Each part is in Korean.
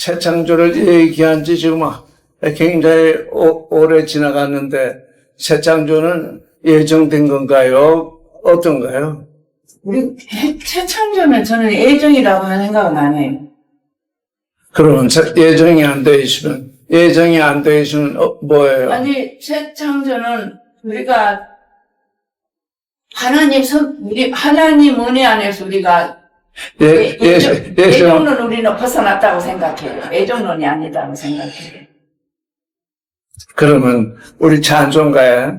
새 창조를 얘기한 지 지금 굉장히 오래 지나갔는데 새 창조는 예정된 건가요? 어떤가요? 우리 최창조는 저는 예정이라고는 생각은 안 해요. 그러면 예정이 안 돼 있으면 뭐예요? 아니, 최창조는 우리가 하나님 은혜 안에서 우리가 예정론 우리는 벗어났다고 생각해요. 예정론이 아니다고 생각해요. 그러면 우리 찬송가에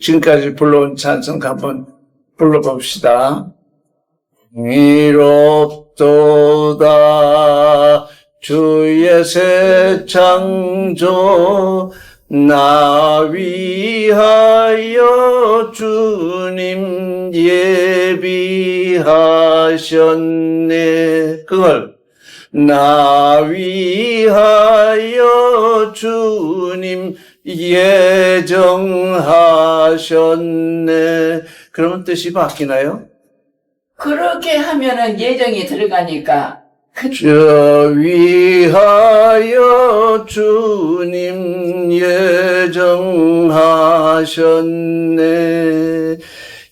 지금까지 불러온 찬송 한번 불러봅시다. 이롭도다 주의 새 창조 나 위하여 주님 예비하셨네. 그걸 나 위하여 주님 예정하셨네. 그러면 뜻이 바뀌나요? 그렇게 하면은 예정이 들어가니까 저 위하여 주님 예정하셨네.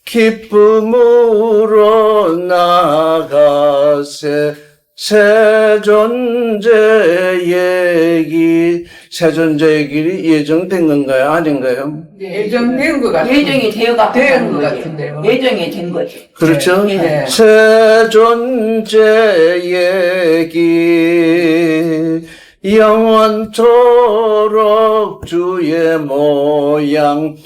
기쁨으로 나가세 새 존재의 길. 새 존재의 길이 예정된 건가요? 아닌가요? 예정된 것 같아요. 예정이 되어갖고 된 가는 것 거예요. 같은데요. 예정이 된 거죠. 그렇죠? 네. 새 존재의 길 영원토록 주의 모양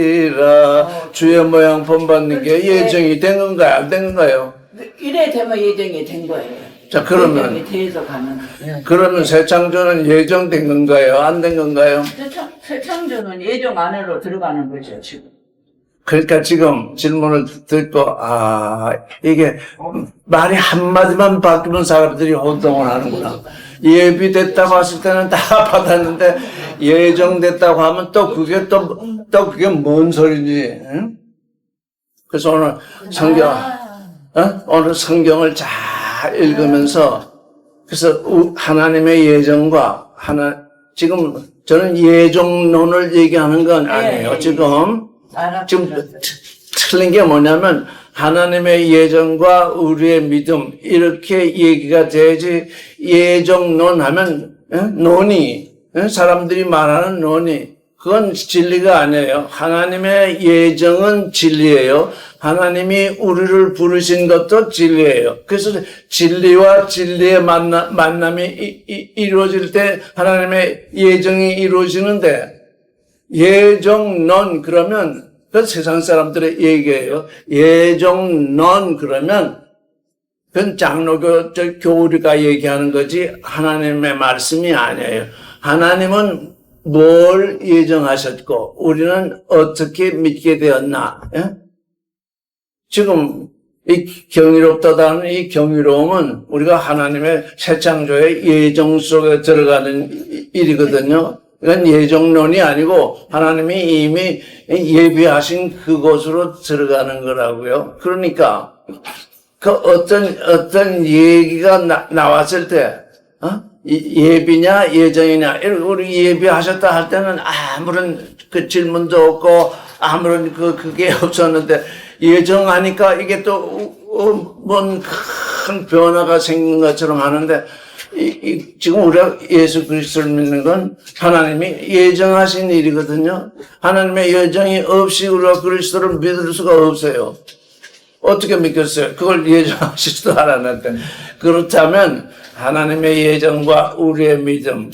본받으리라. 주의 모양 본받는 게 예정이 된 건가요? 안 된 건가요? 이래 되면 예정이 된 거예요. 자, 그러면 예정이 돼서 가는 거예요. 그러면 새 창조는 예정된 건가요? 안 된 건가요? 최창조는 예정 안으로 들어가는 거죠, 지금. 그러니까 지금 질문을 듣고 이게 말이 한마디만 바뀌면 사람들이 혼동을 하는구나. 예비됐다고 했을 때는 다 받았는데 예정됐다고 하면 또 그게 그게 뭔 소리인지. 응? 그래서 오늘 오늘 성경을 잘 읽으면서 그래서 하나님의 예정과 지금 저는 예정론을 얘기하는 건 아니에요. 지금 틀린 게 뭐냐면 하나님의 예정과 우리의 믿음 이렇게 얘기가 돼야지. 예정론 하면 논의, 사람들이 말하는 논의, 그건 진리가 아니에요. 하나님의 예정은 진리예요. 하나님이 우리를 부르신 것도 진리예요. 그래서 진리와 진리의 만남이 이루어질 때 하나님의 예정이 이루어지는데, 예정론 그러면 그 세상 사람들의 얘기예요. 예정론 그러면 그건 장로교 교우리가 얘기하는 거지 하나님의 말씀이 아니에요. 하나님은 뭘 예정하셨고 우리는 어떻게 믿게 되었나? 예? 지금 이 경이롭다는 이 경이로움은 우리가 하나님의 새 창조의 예정 속에 들어가는 일이거든요. 이건 예정론이 아니고 하나님이 이미 예비하신 그곳으로 들어가는 거라고요. 그러니까 그 어떤 얘기가 나왔을 때 예비냐 예정이냐 우리 예비하셨다 할 때는 아무런 그 질문도 없고 아무런 그게 없었는데 예정하니까 이게 또 뭔 큰 변화가 생긴 것처럼 하는데 지금 우리가 예수 그리스도를 믿는 건 하나님이 예정하신 일이거든요. 하나님의 예정이 없이 우리가 그리스도를 믿을 수가 없어요. 어떻게 믿겠어요? 그걸 예정하시지도 않았는데. 그렇다면 하나님의 예정과 우리의 믿음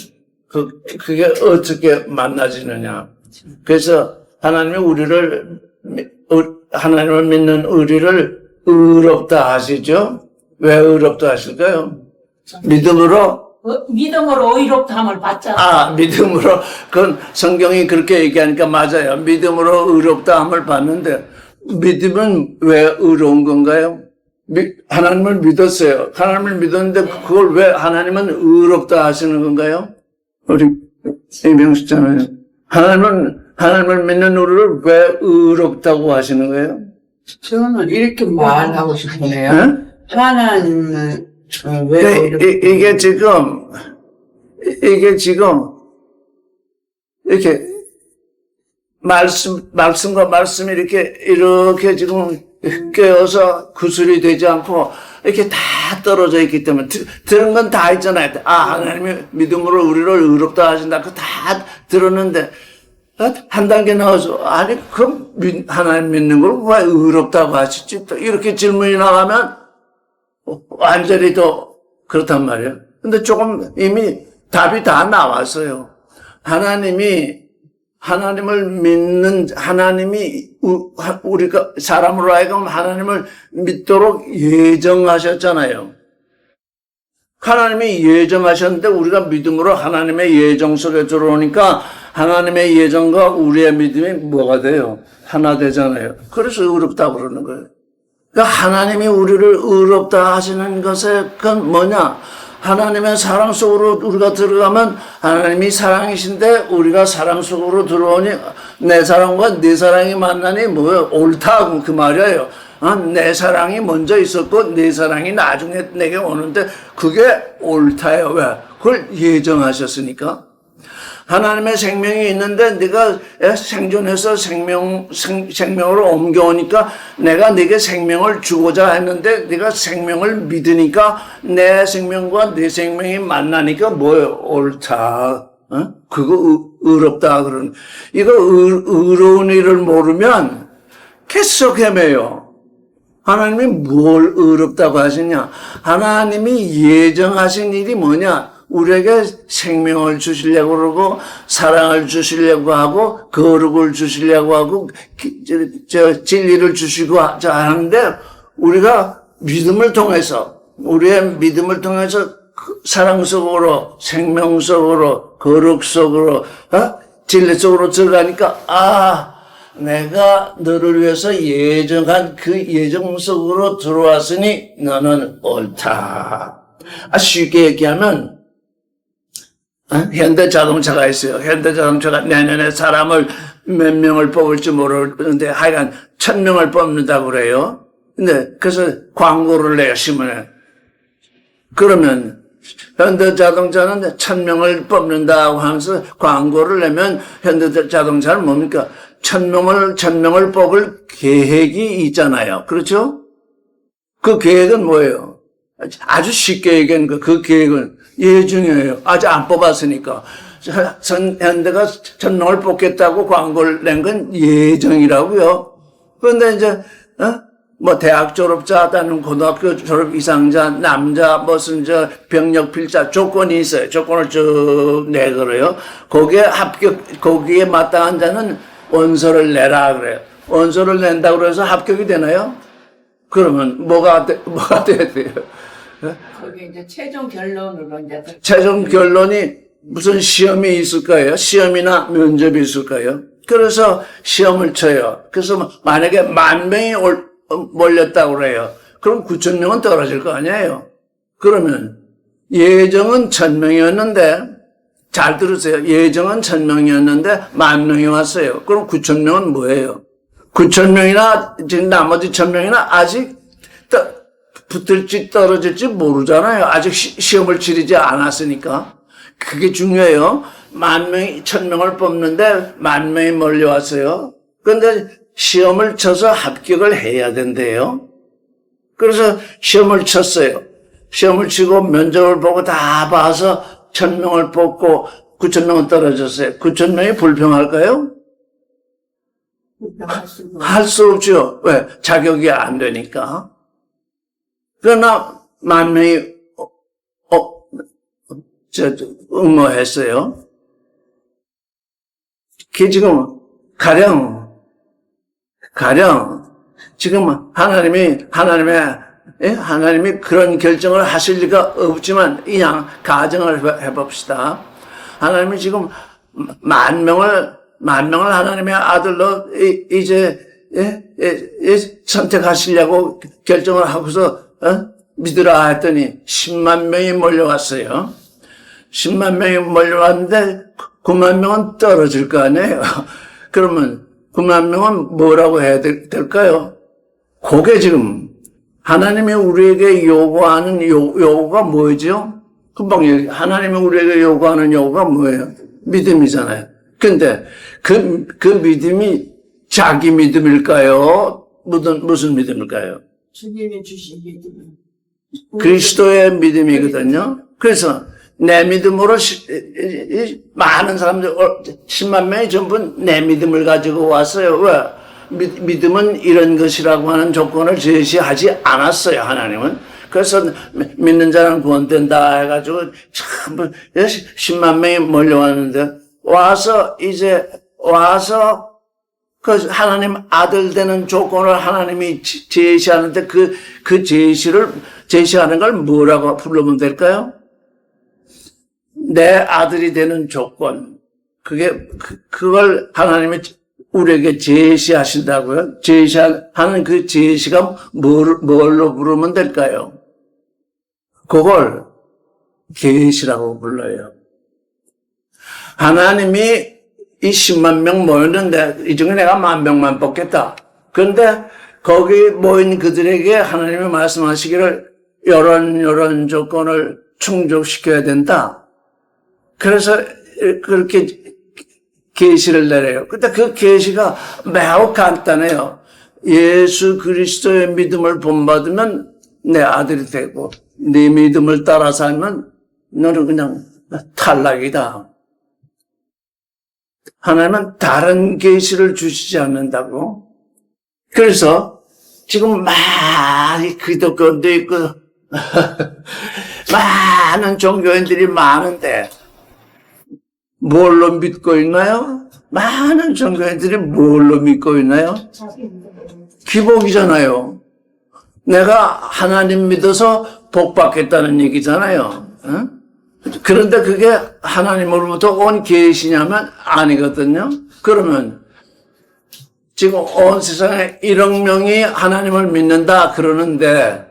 그게 어떻게 만나지느냐. 그래서 하나님을 믿는 우리를 의롭다 하시죠. 왜 의롭다 하실까요? 믿음으로 의롭다함을 받잖아. 믿음으로, 그건 성경이 그렇게 얘기하니까 맞아요. 믿음으로 의롭다함을 받는데, 믿음은 왜 의로운 건가요? 하나님을 믿었어요. 하나님을 믿었는데, 그걸 왜 하나님은 의롭다 하시는 건가요? 우리, 이명수잖아요. 하나님을 믿는 우리를 왜 의롭다고 하시는 거예요? 저는 이렇게 말하고 싶네요. 네? 하나님은 왜 이게 지금 이렇게 말씀과 말씀이 이렇게 지금 껴서 구슬이 되지 않고 이렇게 다 떨어져 있기 때문에 들은 건 다 있잖아요. 하나님이 믿음으로 우리를 의롭다 하신다. 그거 다 들었는데 한 단계 나와서 아니 그럼 하나님 믿는 걸 왜 의롭다고 하시지? 또 이렇게 질문이 나가면 완전히 또 그렇단 말이에요. 근데 조금 이미 답이 다 나왔어요. 하나님을 믿는, 하나님이 우리가 사람으로 하여금 하나님을 믿도록 예정하셨잖아요. 하나님이 예정하셨는데 우리가 믿음으로 하나님의 예정 속에 들어오니까 하나님의 예정과 우리의 믿음이 뭐가 돼요? 하나 되잖아요. 그래서 의롭다고 그러는 거예요. 그러니까 하나님이 우리를 의롭다 하시는 것의 그건 뭐냐? 하나님의 사랑 속으로 우리가 들어가면 하나님이 사랑이신데 우리가 사랑 속으로 들어오니 내 사랑과 네 사랑이 만나니 뭐예요? 옳다 그 말이에요. 내 사랑이 먼저 있었고 네 사랑이 나중에 내게 오는데 그게 옳다예요. 왜? 그걸 예정하셨으니까. 하나님의 생명이 있는데 네가 생존해서 생명으로 옮겨오니까 내가 네게 생명을 주고자 했는데 네가 생명을 믿으니까 내 생명과 네 생명이 만나니까 뭐예요? 옳다. 그거 의롭다 그러는. 이거 의로운 일을 모르면 계속 헤매요. 하나님이 뭘 의롭다고 하시냐? 하나님이 예정하신 일이 뭐냐? 우리에게 생명을 주시려고 그러고 사랑을 주시려고 하고 거룩을 주시려고 하고 진리를 주시고 하는데 우리가 믿음을 통해서 우리의 믿음을 통해서 사랑 속으로 생명 속으로 거룩 속으로 진리 속으로 들어가니까 내가 너를 위해서 예정한 그 예정 속으로 들어왔으니 너는 옳다. 쉽게 얘기하면 현대자동차가 있어요. 현대자동차가 내년에 사람을 몇 명을 뽑을지 모르는데 하여간 1000명을 뽑는다고 그래요. 근데 그래서 광고를 내요, 신문에. 그러면 현대자동차는 1000명을 뽑는다고 하면서 광고를 내면 현대자동차는 뭡니까? 1000명을 뽑을 계획이 있잖아요. 그렇죠? 그 계획은 뭐예요? 아주 쉽게 얘기하는 그 계획은 예정이에요. 아직 안 뽑았으니까. 현대가 1000명을 뽑겠다고 광고를 낸 건 예정이라고요. 그런데 이제, 대학 졸업자, 또는 고등학교 졸업 이상자, 남자, 병력 필자 조건이 있어요. 조건을 쭉 내걸어요. 거기에 마땅한 자는 원서를 내라 그래요. 원서를 낸다고 그래서 합격이 되나요? 그러면 뭐가 돼야 돼요? 거기 이제 최종 결론으로 이제 최종 결론이 무슨 시험이 있을까요? 시험이나 면접이 있을까요? 그래서 시험을 쳐요. 그래서 만약에 10,000명이 몰렸다고 그래요. 그럼 9,000명은 떨어질 거 아니에요? 그러면 예정은 1,000명이었는데 잘 들으세요. 예정은 1,000명이었는데 10,000명이 왔어요. 그럼 9,000명은 뭐예요? 9,000명이나 지금 나머지 1,000명이나 아직 붙을지 떨어질지 모르잖아요. 아직 시험을 치르지 않았으니까. 그게 중요해요. 10,000명이 1,000명을 뽑는데 10,000명이 몰려왔어요. 그런데 시험을 쳐서 합격을 해야 된대요. 그래서 시험을 쳤어요. 시험을 치고 면접을 보고 다 봐서 1,000명을 뽑고 9,000명은 떨어졌어요. 9,000명이 불평할까요? 할 수 없죠. 왜? 자격이 안 되니까. 그러나 10,000명이 응모했어요. 그게 지금 가령 지금 하나님이 그런 결정을 하실 리가 없지만 그냥 가정을 해봅시다. 하나님이 지금 10,000명을 하나님의 아들로 이제 선택하시려고 결정을 하고서 믿으라 했더니 10만 명이 몰려왔어요. 10만 명이 몰려왔는데 9만 명은 떨어질 거 아니에요. 그러면 9만 명은 뭐라고 해야 될까요? 그게 지금 하나님이 우리에게 요구하는 요구가 뭐죠? 금방 얘기, 하나님이 우리에게 요구하는 요구가 뭐예요? 믿음이잖아요. 근데 그 믿음이 자기 믿음일까요? 무슨 믿음일까요? 주님이 주신 믿음. 그리스도의 믿음이거든요. 그래서 내 믿음으로 많은 사람들 10만 명이 전부 내 믿음을 가지고 왔어요. 왜? 믿음은 이런 것이라고 하는 조건을 제시하지 않았어요. 하나님은. 그래서 믿는 자는 구원된다 해가지고 전부 10만 명이 몰려왔는데 와서 그 하나님 아들 되는 조건을 하나님이 제시하는데 그 제시하는 걸 뭐라고 부르면 될까요? 내 아들이 되는 조건. 그걸 하나님이 우리에게 제시하신다고요? 제시하는 그 제시가 뭘로 부르면 될까요? 그걸 계시라고 불러요. 하나님이 이 10만 명 모였는데 이 중에 내가 10,000명만 뽑겠다. 그런데 거기 모인 그들에게 하나님이 말씀하시기를 이런 조건을 충족시켜야 된다. 그래서 그렇게 계시를 내려요. 근데 그 계시가 매우 간단해요. 예수 그리스도의 믿음을 본받으면 내 아들이 되고 네 믿음을 따라 살면 너는 그냥 탈락이다. 하나님은 다른 계시를 주시지 않는다고. 그래서 지금 많이 기독교도 있고 많은 종교인들이 많은데 뭘로 믿고 있나요? 많은 종교인들이 뭘로 믿고 있나요? 기복이잖아요. 내가 하나님 믿어서 복 받겠다는 얘기잖아요. 응? 그런데 그게 하나님으로부터 온 계시냐면 아니거든요. 그러면 지금 온 세상에 1억 명이 하나님을 믿는다 그러는데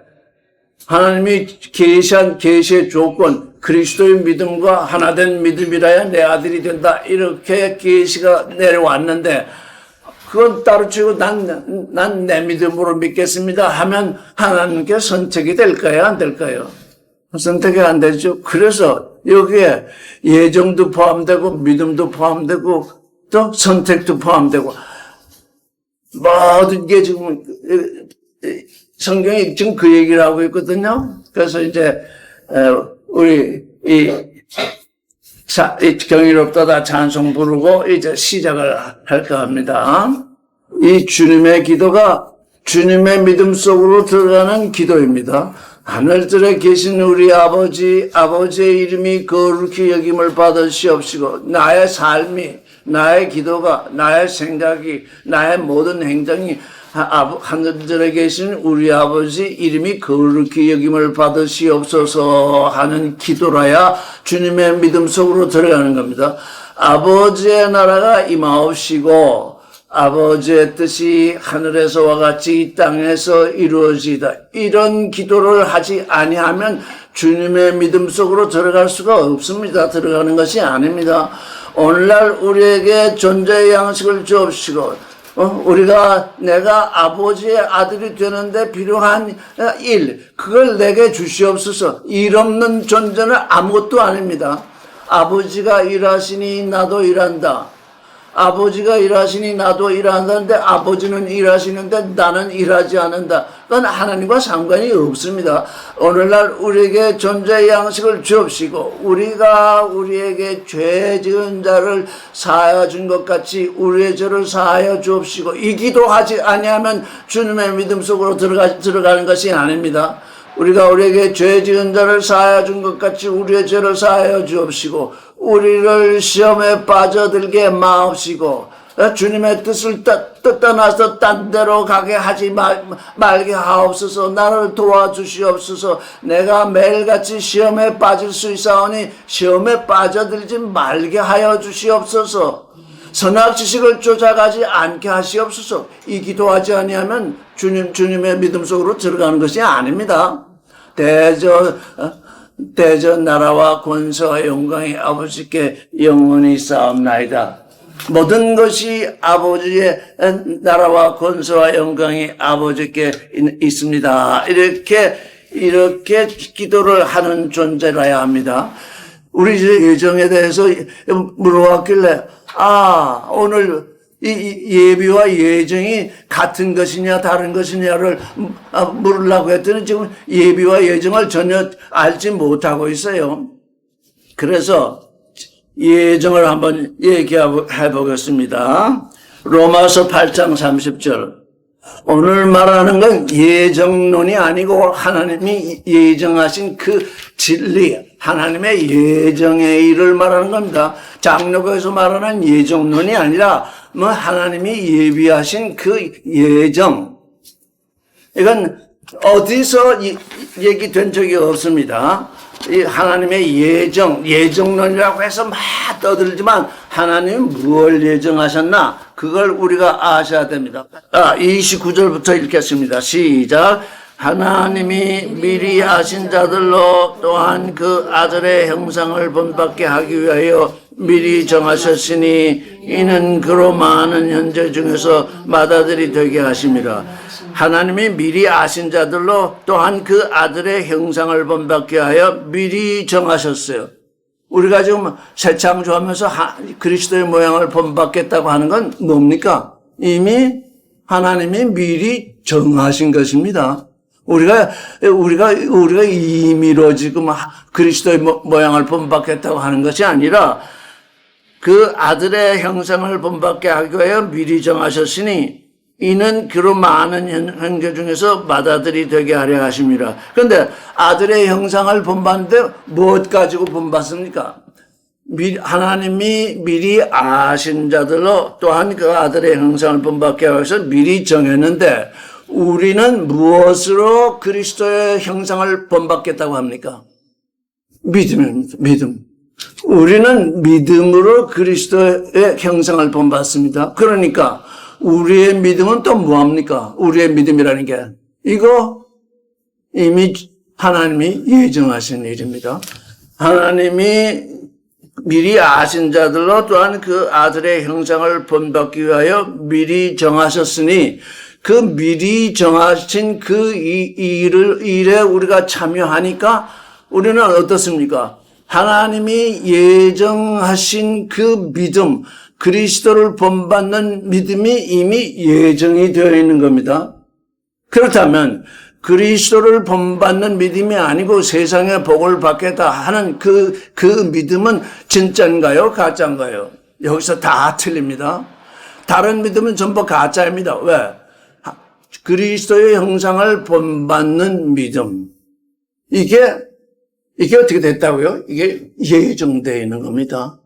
하나님이 계시한 계시의 조건, 그리스도의 믿음과 하나된 믿음이라야 내 아들이 된다. 이렇게 계시가 내려왔는데 그건 따로 치고 난 내 믿음으로 믿겠습니다 하면 하나님께 선택이 될까요? 안 될까요? 선택이 안 되죠. 그래서 여기에 예정도 포함되고 믿음도 포함되고 또 선택도 포함되고 모든 게 지금 성경이 지금 그 얘기를 하고 있거든요. 그래서 이제 우리 이 경이롭다 찬송 부르고 이제 시작을 할까 합니다. 이 주님의 기도가 주님의 믿음 속으로 들어가는 기도입니다. 하늘들에 계신 우리 아버지의 이름이 거룩히 여김을 받으시옵시고 나의 삶이, 나의 기도가, 나의 생각이, 나의 모든 행동이 하늘들에 계신 우리 아버지 이름이 거룩히 여김을 받으시옵소서 하는 기도라야 주님의 믿음 속으로 들어가는 겁니다. 아버지의 나라가 임하옵시고 아버지의 뜻이 하늘에서와 같이 이 땅에서 이루어지다. 이런 기도를 하지 아니하면 주님의 믿음 속으로 들어갈 수가 없습니다. 들어가는 것이 아닙니다. 오늘날 우리에게 존재의 양식을 주옵시고 내가 아버지의 아들이 되는데 필요한 일, 그걸 내게 주시옵소서. 일 없는 존재는 아무것도 아닙니다. 아버지가 일하시니 나도 일한다. 아버지가 일하시니 나도 일한다는데 아버지는 일하시는데 나는 일하지 않는다. 그건 하나님과 상관이 없습니다. 오늘날 우리에게 존재의 양식을 주옵시고 우리가 우리에게 죄 지은 자를 사하여 준 것 같이 우리의 죄를 사하여 주옵시고 이 기도하지 아니하면 주님의 믿음 속으로 들어가는 것이 아닙니다. 우리가 우리에게 죄 지은 자를 사하여 준 것 같이 우리의 죄를 사하여 주옵시고 우리를 시험에 빠져들게 마옵시고 주님의 뜻을 떠나서 딴 데로 가게 하지 말게 하옵소서. 나를 도와주시옵소서. 내가 매일같이 시험에 빠질 수 있사오니 시험에 빠져들지 말게 하여 주시옵소서. 선악 지식을 쫓아가지 않게 하시옵소서. 이 기도하지 아니하면 주님의 믿음 속으로 들어가는 것이 아닙니다. 대저 나라와 권세와 영광이 아버지께 영원히 쌓옵나이다. 모든 것이 아버지의 나라와 권세와 영광이 아버지께 있습니다. 이렇게 기도를 하는 존재라야 합니다. 우리 예정에 대해서 물어봤길래, 오늘 이 예비와 예정이 같은 것이냐 다른 것이냐를 물으려고 했더니 지금 예비와 예정을 전혀 알지 못하고 있어요. 그래서 예정을 한번 얘기해 보겠습니다. 로마서 8장 30절. 오늘 말하는 건 예정론이 아니고 하나님이 예정하신 그 진리, 하나님의 예정의 일을 말하는 겁니다. 장로교에서 말하는 예정론이 아니라 하나님이 예비하신 그 예정. 이건 어디서 얘기된 적이 없습니다. 이 하나님의 예정론이라고 해서 막 떠들지만 하나님은 무엇을 예정하셨나? 그걸 우리가 아셔야 됩니다. 29절부터 읽겠습니다. 시작. 하나님이 미리 아신 자들로 또한 그 아들의 형상을 본받게 하기 위하여 미리 정하셨으니 이는 그로 많은 현재 중에서 맏아들이 되게 하심이라. 하나님이 미리 아신 자들로 또한 그 아들의 형상을 본받게 하여 미리 정하셨어요. 우리가 지금 새 창조하면서 그리스도의 모양을 본받겠다고 하는 건 뭡니까? 이미 하나님이 미리 정하신 것입니다. 우리가 임의로 지금 그리스도의 모양을 본받겠다고 하는 것이 아니라 그 아들의 형상을 본받게 하기 위하여 미리 정하셨으니 이는 그로 많은 형제 중에서 맏아들이 되게 하려 하심이라. 그런데 아들의 형상을 본받는데 무엇 가지고 본받습니까? 하나님이 미리 아신 자들로 또한 그 아들의 형상을 본받게 하기 위해서 미리 정했는데 우리는 무엇으로 그리스도의 형상을 본받겠다고 합니까? 믿음입니다. 믿음. 우리는 믿음으로 그리스도의 형상을 본받습니다. 그러니까 우리의 믿음은 또 뭐합니까? 우리의 믿음이라는 게 이거 이미 하나님이 예정하신 일입니다. 하나님이 미리 아신 자들로 또한 그 아들의 형상을 본받기 위하여 미리 정하셨으니 그 미리 정하신 그 일에 우리가 참여하니까 우리는 어떻습니까? 하나님이 예정하신 그 믿음, 그리스도를 본받는 믿음이 이미 예정이 되어 있는 겁니다. 그렇다면 그리스도를 본받는 믿음이 아니고 세상의 복을 받겠다 하는 그 믿음은 진짜인가요? 가짜인가요? 여기서 다 틀립니다. 다른 믿음은 전부 가짜입니다. 왜? 그리스도의 형상을 본받는 믿음. 이게 어떻게 됐다고요? 이게 예정되어 있는 겁니다.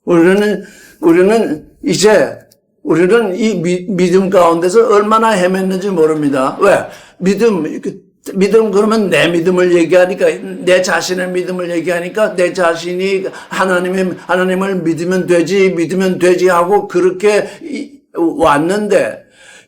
우리는 이 믿음 가운데서 얼마나 헤맸는지 모릅니다. 왜? 믿음 그러면 내 믿음을 얘기하니까, 내 자신의 믿음을 얘기하니까 내 자신이 하나님을 믿으면 되지 하고 그렇게 왔는데,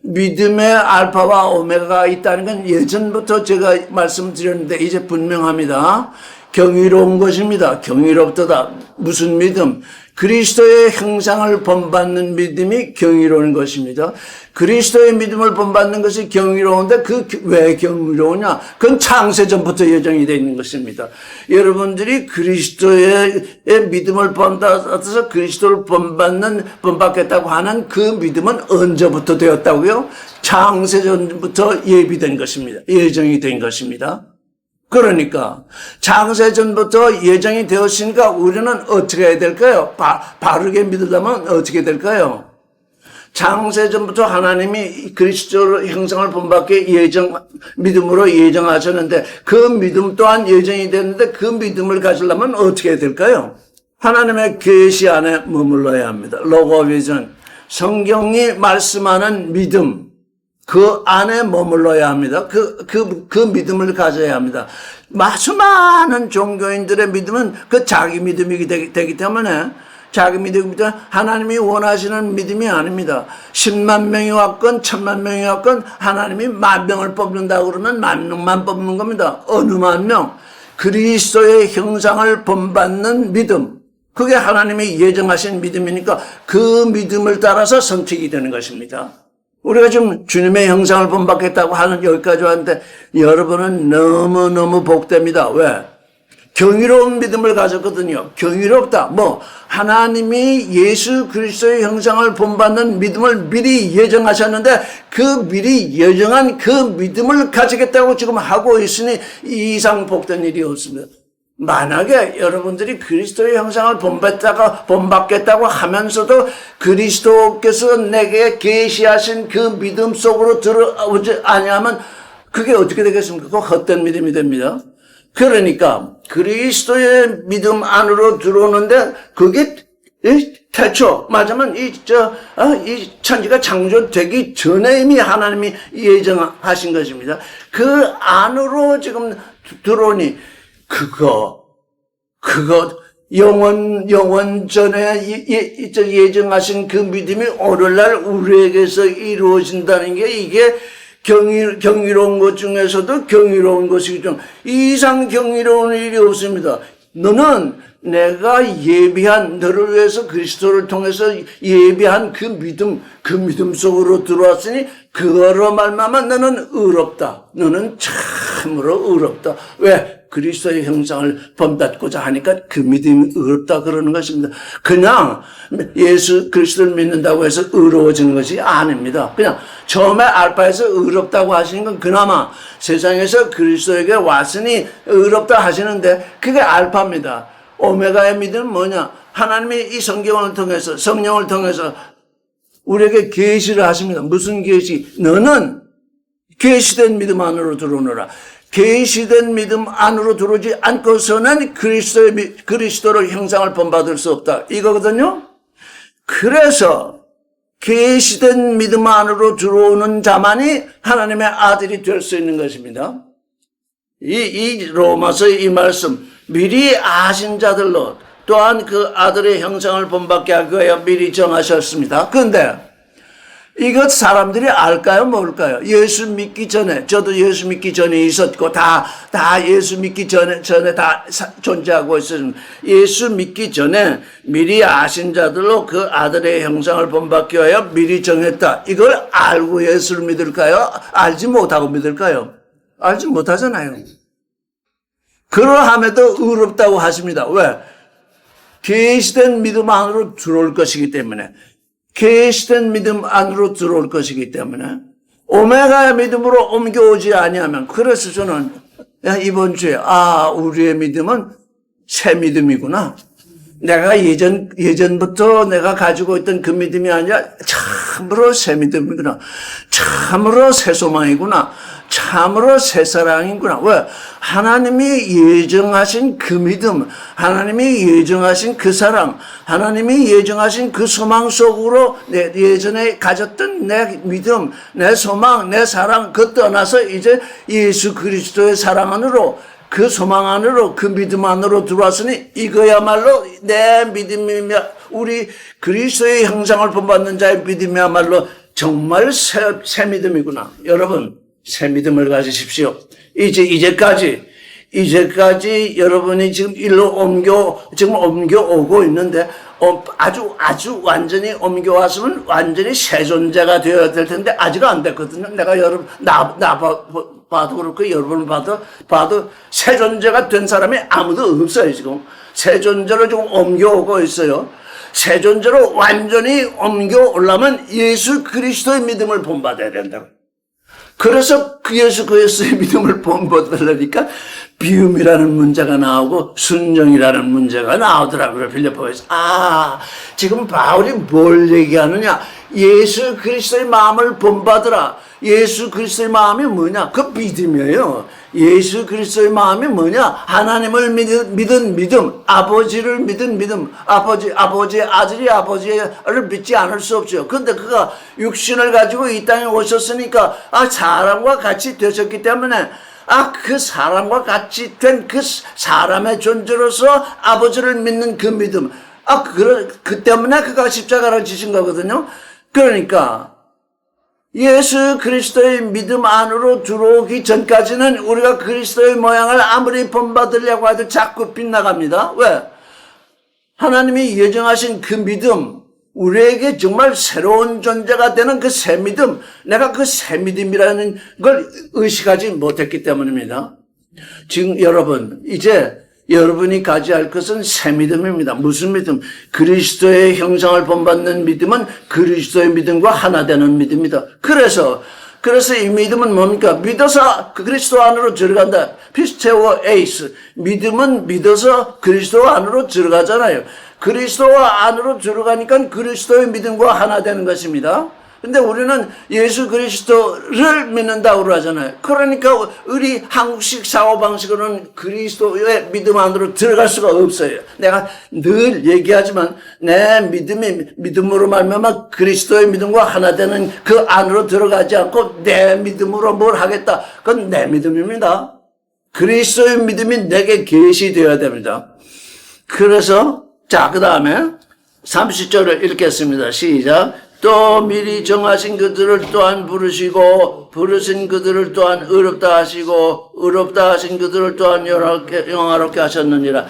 믿음의 알파와 오메가가 있다는 건 예전부터 제가 말씀드렸는데 이제 분명합니다. 경이로운 것입니다. 경이롭도다. 무슨 믿음? 그리스도의 형상을 본받는 믿음이 경이로운 것입니다. 그리스도의 믿음을 본받는 것이 경이로운데 왜 경이로우냐? 그건 창세전부터 예정이 되어 있는 것입니다. 여러분들이 그리스도의 믿음을 본받아서 그리스도를 본받겠다고 하는 그 믿음은 언제부터 되었다고요? 창세전부터 예비된 것입니다. 예정이 된 것입니다. 그러니까 창세전부터 예정이 되었으니까 우리는 어떻게 해야 될까요? 바르게 믿으려면 어떻게 될까요? 창세전부터 하나님이 그리스도 형상을 본받게 믿음으로 예정하셨는데 그 믿음 또한 예정이 됐는데 그 믿음을 가지려면 어떻게 해야 될까요? 하나님의 계시 안에 머물러야 합니다. 로고비전, 성경이 말씀하는 믿음, 그 안에 머물러야 합니다. 그 믿음을 가져야 합니다. 수많은 종교인들의 믿음은 자기 믿음이 되기 때문에 자기 믿음이 하나님이 원하시는 믿음이 아닙니다. 10만 명이 왔건 1000만 명이 왔건 하나님이 10,000명을 뽑는다고 그러면 10,000명만 뽑는 겁니다. 어느 10,000명? 그리스도의 형상을 본받는 믿음. 그게 하나님이 예정하신 믿음이니까 그 믿음을 따라서 선택이 되는 것입니다. 우리가 지금 주님의 형상을 본받겠다고 하는 여기까지 왔는데 여러분은 너무너무 복됩니다. 왜? 경이로운 믿음을 가졌거든요. 경이롭다. 하나님이 예수 그리스도의 형상을 본받는 믿음을 미리 예정하셨는데 그 미리 예정한 그 믿음을 가지겠다고 지금 하고 있으니 이 이상 복된 일이 없습니다. 만약에 여러분들이 그리스도의 형상을 본받겠다고 하면서도 그리스도께서 내게 계시하신 그 믿음 속으로 들어오지 아니하면 그게 어떻게 되겠습니까? 그거 헛된 믿음이 됩니다. 그러니까 그리스도의 믿음 안으로 들어오는데 그게 태초 맞으면 이 천지가 창조되기 전에 이미 하나님이 예정하신 것입니다. 그 안으로 지금 들어오니 그거 영원 전에 예정하신 그 믿음이 오늘날 우리에게서 이루어진다는 게 이게 경이로운 것 중에서도 경이로운 것이죠. 이 이상 경이로운 일이 없습니다. 너는 내가 예비한, 너를 위해서 그리스도를 통해서 예비한 그 믿음 속으로 들어왔으니 그거로 말미암아 너는 의롭다. 너는 참으로 의롭다. 왜? 그리스도의 형상을 본받고자 하니까 그 믿음이 의롭다 그러는 것입니다. 그냥 예수 그리스도를 믿는다고 해서 의로워지는 것이 아닙니다. 그냥 처음에 알파에서 의롭다고 하시는 건 그나마 세상에서 그리스도에게 왔으니 의롭다 하시는데 그게 알파입니다. 오메가의 믿음은 뭐냐? 하나님이 이 성경을 통해서 성령을 통해서 우리에게 계시를 하십니다. 무슨 계시? 너는 계시된 믿음 안으로 들어오너라. 계시된 믿음 안으로 들어오지 않고서는 그리스도를 형상을 본받을 수 없다. 이거거든요. 그래서 계시된 믿음 안으로 들어오는 자만이 하나님의 아들이 될 수 있는 것입니다. 이 로마서의 이 말씀, 미리 아신 자들로 또한 그 아들의 형상을 본받게 하기 위하여 미리 정하셨습니다. 그런데 이것 사람들이 알까요? 모를까요? 예수 믿기 전에, 저도 예수 믿기 전에 있었고, 다 예수 믿기 전에 다 존재하고 있었습니다. 예수 믿기 전에 미리 아신 자들로 그 아들의 형상을 본받기 위하여 미리 정했다. 이걸 알고 예수를 믿을까요? 알지 못하고 믿을까요? 알지 못하잖아요. 그러함에도 의롭다고 하십니다. 왜? 계시된 믿음 안으로 들어올 것이기 때문에. 계시된 믿음 안으로 들어올 것이기 때문에 오메가의 믿음으로 옮겨오지 아니하면 그래서 저는 이번 주에 우리의 믿음은 새 믿음이구나. 내가 예전부터 내가 가지고 있던 그 믿음이 아니라 참으로 새 믿음이구나. 참으로 새 소망이구나. 참으로 새 사랑이구나. 왜? 하나님이 예정하신 그 믿음, 하나님이 예정하신 그 사랑, 하나님이 예정하신 그 소망 속으로 예전에 가졌던 내 믿음, 내 소망, 내 사랑, 그것 떠나서 이제 예수 그리스도의 사랑 안으로 그 소망 안으로 그 믿음 안으로 들어왔으니 이거야말로 내 믿음이며 우리 그리스도의 형상을 본받는 자의 믿음이야말로 정말 새 믿음이구나. 여러분 새 믿음을 가지십시오. 이제까지 여러분이 지금 일로 옮겨오고 있는데, 아주 완전히 옮겨왔으면 완전히 새 존재가 되어야 될 텐데, 아직 안 됐거든요. 내가 봐도 그렇고, 여러분 봐도 새 존재가 된 사람이 아무도 없어요, 지금. 새 존재로 지금 옮겨오고 있어요. 새 존재로 완전히 옮겨오려면 예수 그리스도의 믿음을 본받아야 된다고. 그래서 그 예수 그리스도의 믿음을 본받으려니까 비움이라는 문제가 나오고 순종이라는 문제가 나오더라고요. 빌립보에서. 지금 바울이 뭘 얘기하느냐? 예수 그리스도의 마음을 본받으라. 예수 그리스도의 마음이 뭐냐? 그 믿음이에요. 예수 그리스도의 마음이 뭐냐? 하나님을 믿은 믿음, 아버지를 믿은 믿음, 아버지의 아들이 아버지를 믿지 않을 수 없죠. 그런데 그가 육신을 가지고 이 땅에 오셨으니까 사람과 같이 되셨기 때문에 그 사람과 같이 된 그 사람의 존재로서 아버지를 믿는 그 믿음, 그 때문에 그가 십자가를 지신 거거든요. 그러니까 예수 그리스도의 믿음 안으로 들어오기 전까지는 우리가 그리스도의 모양을 아무리 본받으려고 해도 자꾸 빗나갑니다. 왜? 하나님이 예정하신 그 믿음, 우리에게 정말 새로운 존재가 되는 그 새 믿음, 내가 그 새 믿음이라는 걸 의식하지 못했기 때문입니다. 지금 여러분, 이제 여러분이 가져야 할 것은 새 믿음입니다. 무슨 믿음? 그리스도의 형상을 본받는 믿음은 그리스도의 믿음과 하나 되는 믿음이다. 그래서 이 믿음은 뭡니까? 믿어서 그리스도 안으로 들어간다. 피스테오 에이스. 믿음은 믿어서 그리스도 안으로 들어가잖아요. 그리스도 안으로 들어가니까 그리스도의 믿음과 하나 되는 것입니다. 근데 우리는 예수 그리스도를 믿는다고 그러잖아요. 그러니까 우리 한국식 사고방식으로는 그리스도의 믿음 안으로 들어갈 수가 없어요. 내가 늘 얘기하지만 내 믿음이 믿음으로 말미암아 그리스도의 믿음과 하나 되는 그 안으로 들어가지 않고 내 믿음으로 뭘 하겠다. 그건 내 믿음입니다. 그리스도의 믿음이 내게 계시되어야 됩니다. 그래서 자, 그 다음에 30절을 읽겠습니다. 시작. 또 미리 정하신 그들을 또한 부르시고 부르신 그들을 또한 의롭다 하시고 의롭다 하신 그들을 또한 영화롭게 하셨느니라.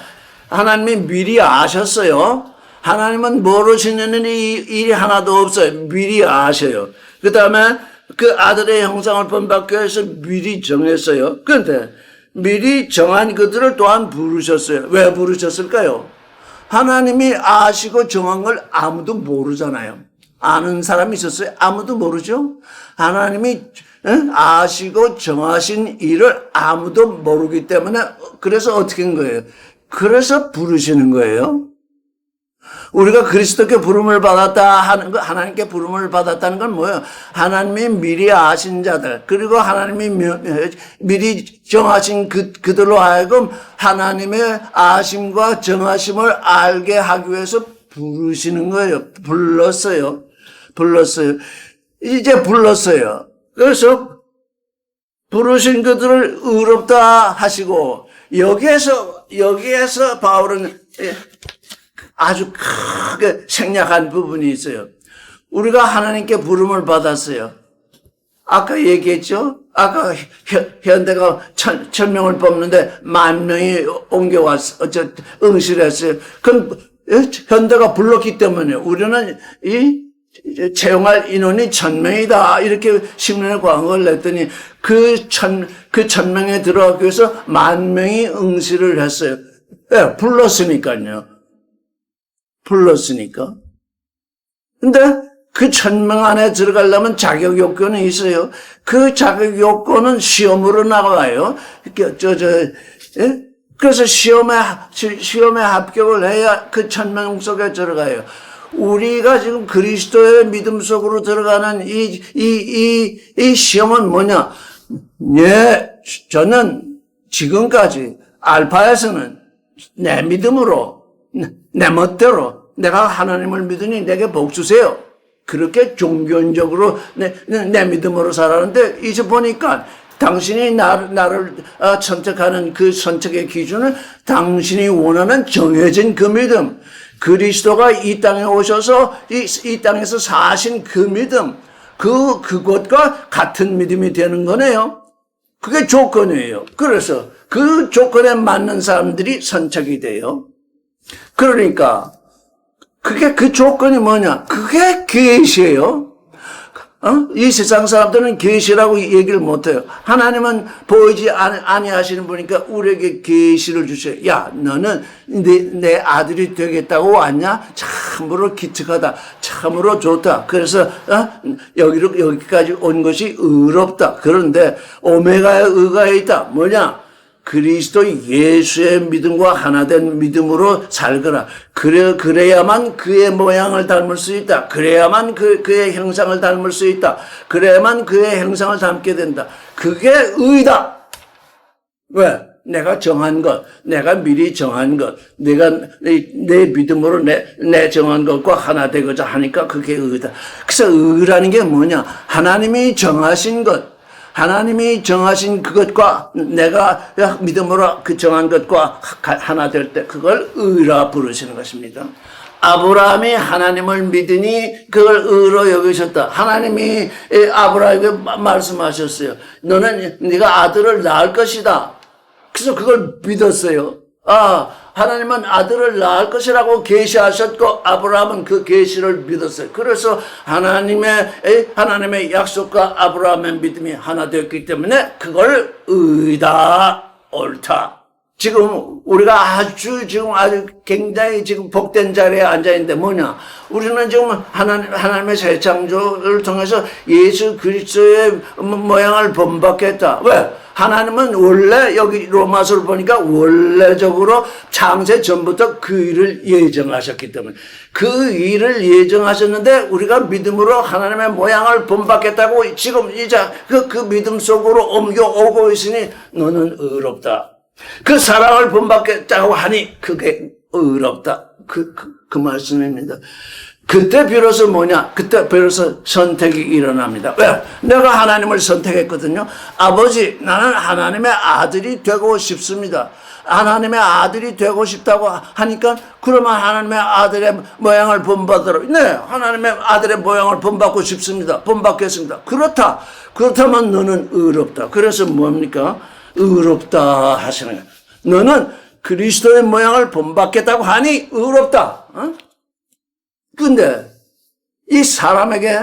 하나님이 미리 아셨어요. 하나님은 모르시는 일이 하나도 없어요. 미리 아셔요. 그 다음에 그 아들의 형상을 본받기 위해서 미리 정했어요. 그런데 미리 정한 그들을 또한 부르셨어요. 왜 부르셨을까요? 하나님이 아시고 정한 걸 아무도 모르잖아요. 아는 사람이 있었어요? 아무도 모르죠? 하나님이 아시고 정하신 일을 아무도 모르기 때문에 그래서 어떻게 한 거예요? 그래서 부르시는 거예요. 우리가 그리스도께 부름을 받았다 하는 거, 하나님께 부름을 받았다는 건 뭐예요? 하나님이 미리 아신 자들, 그리고 하나님이 미리 정하신 그들로 하여금 하나님의 아심과 정하심을 알게 하기 위해서 부르시는 거예요. 불렀어요. 이제 불렀어요. 그래서 부르신 그들을 의롭다 하시고, 여기에서 바울은 아주 크게 생략한 부분이 있어요. 우리가 하나님께 부름을 받았어요. 아까 얘기했죠? 아까 현대가 1000명을 뽑는데 10,000명이 옮겨왔어. 응시했어요. 그럼 현대가 불렀기 때문에 우리는 채용할 인원이 1,000명이다. 이렇게 신문에 광고를 냈더니 그 1,000명에 들어가기 위해서 10,000명이 응시를 했어요. 예, 불렀으니까요. 근데 그 1,000명 안에 들어가려면 자격 요건이 있어요. 그 자격 요건은 시험으로 나와요. 그래서 시험에 합격을 해야 그 1,000명 속에 들어가요. 우리가 지금 그리스도의 믿음 속으로 들어가는 이 시험은 뭐냐? 저는 지금까지 알파에서는 내 믿음으로, 내 멋대로 내가 하나님을 믿으니 내게 복 주세요. 그렇게 종교적으로 내 믿음으로 살았는데 이제 보니까 당신이 나를 선택하는 그 선택의 기준은 당신이 원하는 정해진 그 믿음, 그리스도가 이 땅에 오셔서 이 땅에서 사신 그 믿음, 그것과 같은 믿음이 되는 거네요. 그게 조건이에요. 그래서 그 조건에 맞는 사람들이 선택이 돼요. 그러니까 그게 그 조건이 뭐냐? 그게 계시예요. 이 세상 사람들은 계시라고 얘기를 못해요. 하나님은 보이지 아니하시는 분이니까 우리에게 계시를 주셔요. 야, 너는 내 아들이 되겠다고 왔냐? 참으로 기특하다. 참으로 좋다. 그래서 여기까지 온 것이 의롭다. 그런데 오메가의 의가 있다. 뭐냐? 그리스도 예수의 믿음과 하나된 믿음으로 살거라. 그래야만 그의 모양을 닮을 수 있다. 그래야만 그의 형상을 닮을 수 있다. 그래야만 그의 형상을 닮게 된다. 그게 의다. 왜? 내가 정한 것, 내가 미리 정한 것, 내가 내 믿음으로 내 정한 것과 하나 되고자 하니까 그게 의다. 그래서 의라는 게 뭐냐? 하나님이 정하신 것, 하나님이 정하신 그것과 내가 믿음으로 그 정한 것과 하나 될 때 그걸 의라 부르시는 것입니다. 아브라함이 하나님을 믿으니 그걸 의로 여기셨다. 하나님이 아브라함에게 말씀하셨어요. 너는 네가 아들을 낳을 것이다. 그래서 그걸 믿었어요. 하나님은 아들을 낳을 것이라고 계시하셨고 아브라함은 그 계시를 믿었어요. 그래서 하나님의 약속과 아브라함의 믿음이 하나 되었기 때문에 그걸 의다, 옳다. 지금 우리가 아주 굉장히 지금 복된 자리에 앉아 있는데 뭐냐? 우리는 지금 하나님의 새 창조를 통해서 예수 그리스도의 모양을 본받겠다. 왜? 하나님은 원래 여기 로마서를 보니까 원래적으로 창세 전부터 그 일을 예정하셨기 때문에 그 일을 예정하셨는데 우리가 믿음으로 하나님의 모양을 본받겠다고 지금 이제 그 믿음 속으로 옮겨오고 있으니 너는 의롭다. 그 사랑을 본받겠다고 하니 그게 의롭다. 그 말씀입니다. 그때 비로소 뭐냐? 그때 비로소 선택이 일어납니다. 왜? 내가 하나님을 선택했거든요. 아버지, 나는 하나님의 아들이 되고 싶습니다. 하나님의 아들이 되고 싶다고 하니까 그러면 하나님의 아들의 모양을 본받으라. 네, 하나님의 아들의 모양을 본받고 싶습니다. 본받겠습니다. 그렇다면 너는 의롭다. 그래서 뭡니까? 의롭다 하시는 거예요. 너는 그리스도의 모양을 본받겠다고 하니 의롭다. 근데 이 사람에게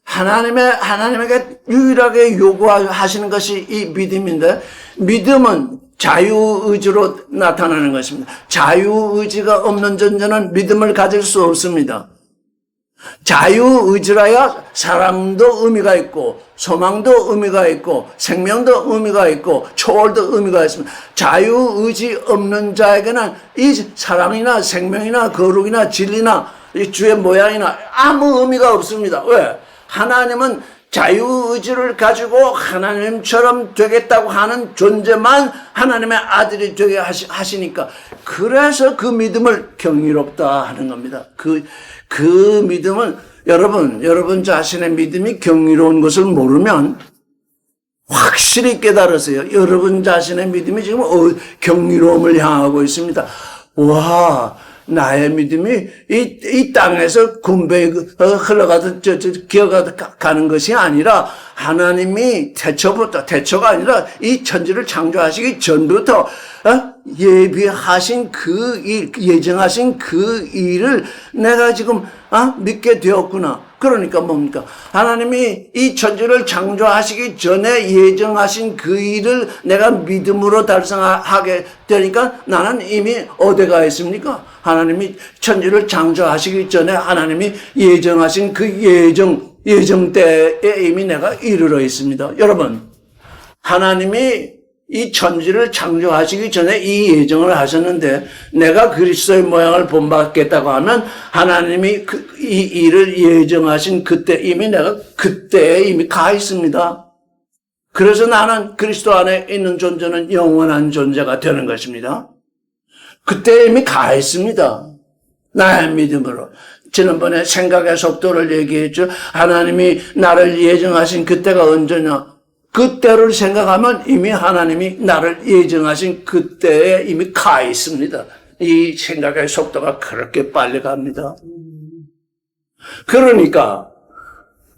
하나님에게 유일하게 요구하시는 것이 이 믿음인데 믿음은 자유의지로 나타나는 것입니다. 자유의지가 없는 존재는 믿음을 가질 수 없습니다. 자유의지라야 사랑도 의미가 있고 소망도 의미가 있고 생명도 의미가 있고 초월도 의미가 있습니다. 자유의지 없는 자에게는 이 사랑이나 생명이나 거룩이나 진리나 이 주의 모양이나 아무 의미가 없습니다. 왜? 하나님은 자유의지를 가지고 하나님처럼 되겠다고 하는 존재만 하나님의 아들이 되게 하시니까 그래서 그 믿음을 경이롭다 하는 겁니다. 그 믿음은 여러분 자신의 믿음이 경이로운 것을 모르면 확실히 깨달으세요. 여러분 자신의 믿음이 지금 경이로움을 향하고 있습니다. 와, 나의 믿음이 이 땅에서 군배에 흘러가듯 기어가는 것이 아니라 하나님이 태초가 아니라 이 천지를 창조하시기 전부터 예비하신 그 일, 예정하신 그 일을 내가 지금 믿게 되었구나. 그러니까 뭡니까? 하나님이 이 천지를 창조하시기 전에 예정하신 그 일을 내가 믿음으로 달성하게 되니까 나는 이미 어디가 있습니까? 하나님이 천지를 창조하시기 전에 하나님이 예정하신 그 예정 때에 이미 내가 이르러 있습니다. 여러분, 하나님이 이 천지를 창조하시기 전에 이 예정을 하셨는데 내가 그리스도의 모양을 본받겠다고 하면 하나님이 이 일을 예정하신 그때 이미 내가 그때에 이미 가 있습니다. 그래서 나는 그리스도 안에 있는 존재는 영원한 존재가 되는 것입니다. 그때 이미 가 있습니다. 나의 믿음으로. 지난번에 생각의 속도를 얘기했죠. 하나님이 나를 예정하신 그때가 언제냐? 그때를 생각하면 이미 하나님이 나를 예정하신 그때에 이미 가 있습니다. 이 생각의 속도가 그렇게 빨리 갑니다. 그러니까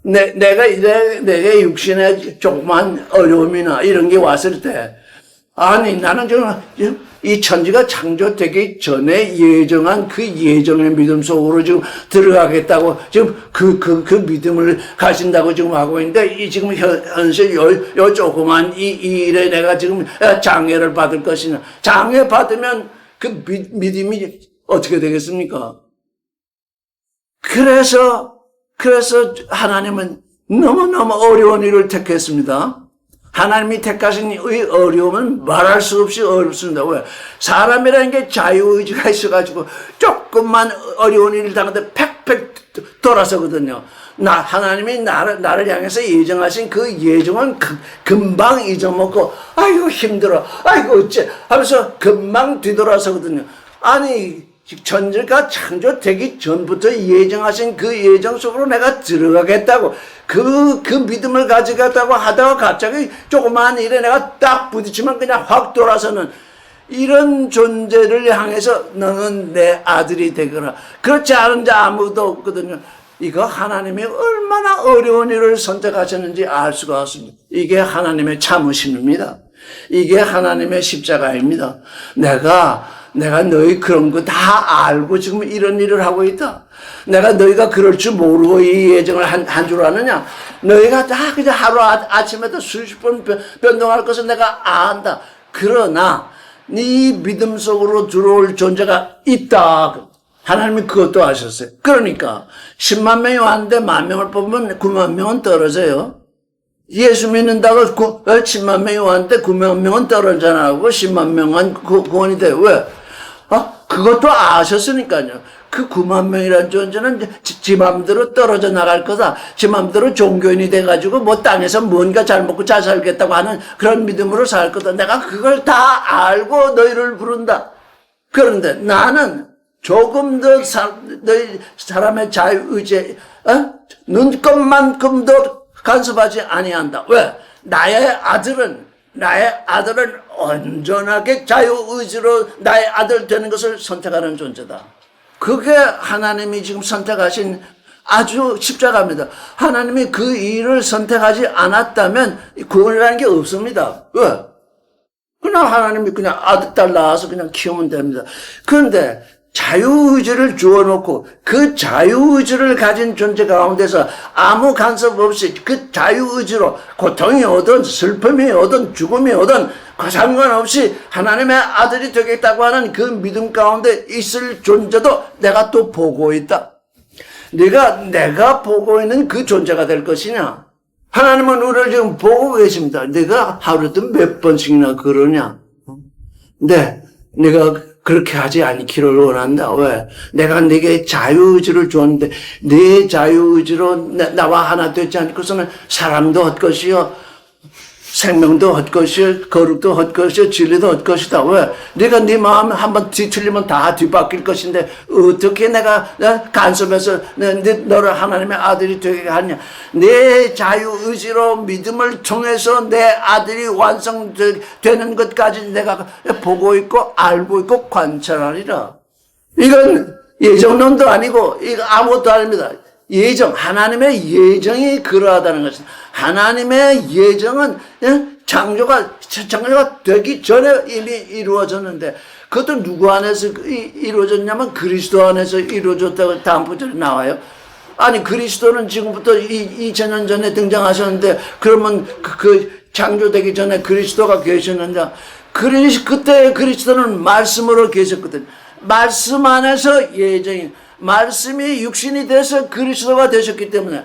내가 육신에 조그만 어려움이나 이런 게 왔을 때 나는 지금 이 천지가 창조되기 전에 예정한 그 예정의 믿음 속으로 지금 들어가겠다고 지금 그 믿음을 가진다고 지금 하고 있는데 이 지금 현실 요 조그만 이 일에 내가 지금 장애를 받을 것이냐. 장애 받으면 그 믿음이 어떻게 되겠습니까? 그래서 하나님은 너무너무 어려운 일을 택했습니다. 하나님이 택하신 이 어려움은 말할 수 없이 어렵습니다. 왜? 사람이라는 게 자유의지가 있어가지고 조금만 어려운 일을 당하는데 팩팩 돌아서거든요. 하나님이 나를 향해서 예정하신 그 예정은 금방 잊어먹고 아이고 힘들어 아이고 어째 하면서 금방 뒤돌아서거든요. 아니 천지가 창조되기 전부터 예정하신 그 예정 속으로 내가 들어가겠다고 그 믿음을 가지겠다고 하다가 갑자기 조그마한 일에 내가 딱 부딪히면 그냥 확 돌아서는 이런 존재를 향해서 너는 내 아들이 되거라. 그렇지 않은 자 아무도 없거든요. 이거 하나님이 얼마나 어려운 일을 선택하셨는지 알 수가 없습니다. 이게 하나님의 참으심입니다. 이게 하나님의 십자가입니다. 내가 내가 너희 그런 거 다 알고 지금 이런 일을 하고 있다. 내가 너희가 그럴 줄 모르고 이 예정을 한 줄 아느냐? 너희가 다 그냥 하루 아침에도 수십 번 변동할 것을 내가 안다. 그러나 네 믿음 속으로 들어올 존재가 있다. 하나님이 그것도 아셨어요. 그러니까 10만 명이 왔는데 10,000명을 뽑으면 9만 명은 떨어져요. 예수 믿는다고 10만 명이 왔는데 9만 명은 떨어져나가고 10만 명은 구원이 돼요. 왜? 그것도 아셨으니까요. 그 9만 명이라는 존재는 지 맘대로 떨어져 나갈 거다. 지 맘대로 종교인이 돼가지고 뭐 땅에서 뭔가 잘 먹고 잘 살겠다고 하는 그런 믿음으로 살 거다. 내가 그걸 다 알고 너희를 부른다. 그런데 나는 조금 더 너희 사람의 자유의지에 눈꼽만큼도 간섭하지 아니한다. 왜? 나의 아들은 온전하게 자유의지로 나의 아들 되는 것을 선택하는 존재다. 그게 하나님이 지금 선택하신 아주 십자가입니다. 하나님이 그 일을 선택하지 않았다면 구원이라는 게 없습니다. 왜? 그냥 하나님이 그냥 아들, 딸 낳아서 그냥 키우면 됩니다. 그런데 자유의지를 주어놓고 그 자유의지를 가진 존재 가운데서 아무 간섭 없이 그 자유의지로 고통이 오든 슬픔이 오든 죽음이 오든 상관없이 하나님의 아들이 되겠다고 하는 그 믿음 가운데 있을 존재도 내가 또 보고 있다. 내가 보고 있는 그 존재가 될 것이냐? 하나님은 우리를 지금 보고 계십니다. 내가 하루도 몇 번씩이나 그러냐? 네, 내가 그렇게 하지 않기를 원한다. 왜? 내가 네게 자유의지를 줬는데 네 자유의지로 나와 하나 되지 않고서는 사람도 헛것이요 생명도 헛것이요 거룩도 헛것이요 진리도 헛것이다. 왜? 네가 네 마음 한번 뒤틀리면 다 뒤바뀔 것인데 어떻게 내가 간섭해서 너를 하나님의 아들이 되게 하냐? 내 자유의지로 믿음을 통해서 내 아들이 완성되는 것까지 내가 보고 있고 알고 있고 관찰하리라. 이건 예정론도 아니고 이거 아무것도 아닙니다. 하나님의 예정이 그러하다는 것입니다. 하나님의 예정은 창조가 되기 전에 이미 이루어졌는데 그것도 누구 안에서 이루어졌냐면 그리스도 안에서 이루어졌다고 다음 구절에 나와요. 아니 그리스도는 지금부터 2000년 전에 등장하셨는데 그러면 그 창조되기 전에 그리스도가 계셨는데 그때 그리스도는 말씀으로 계셨거든. 말씀 안에서 예정이 말씀이 육신이 돼서 그리스도가 되셨기 때문에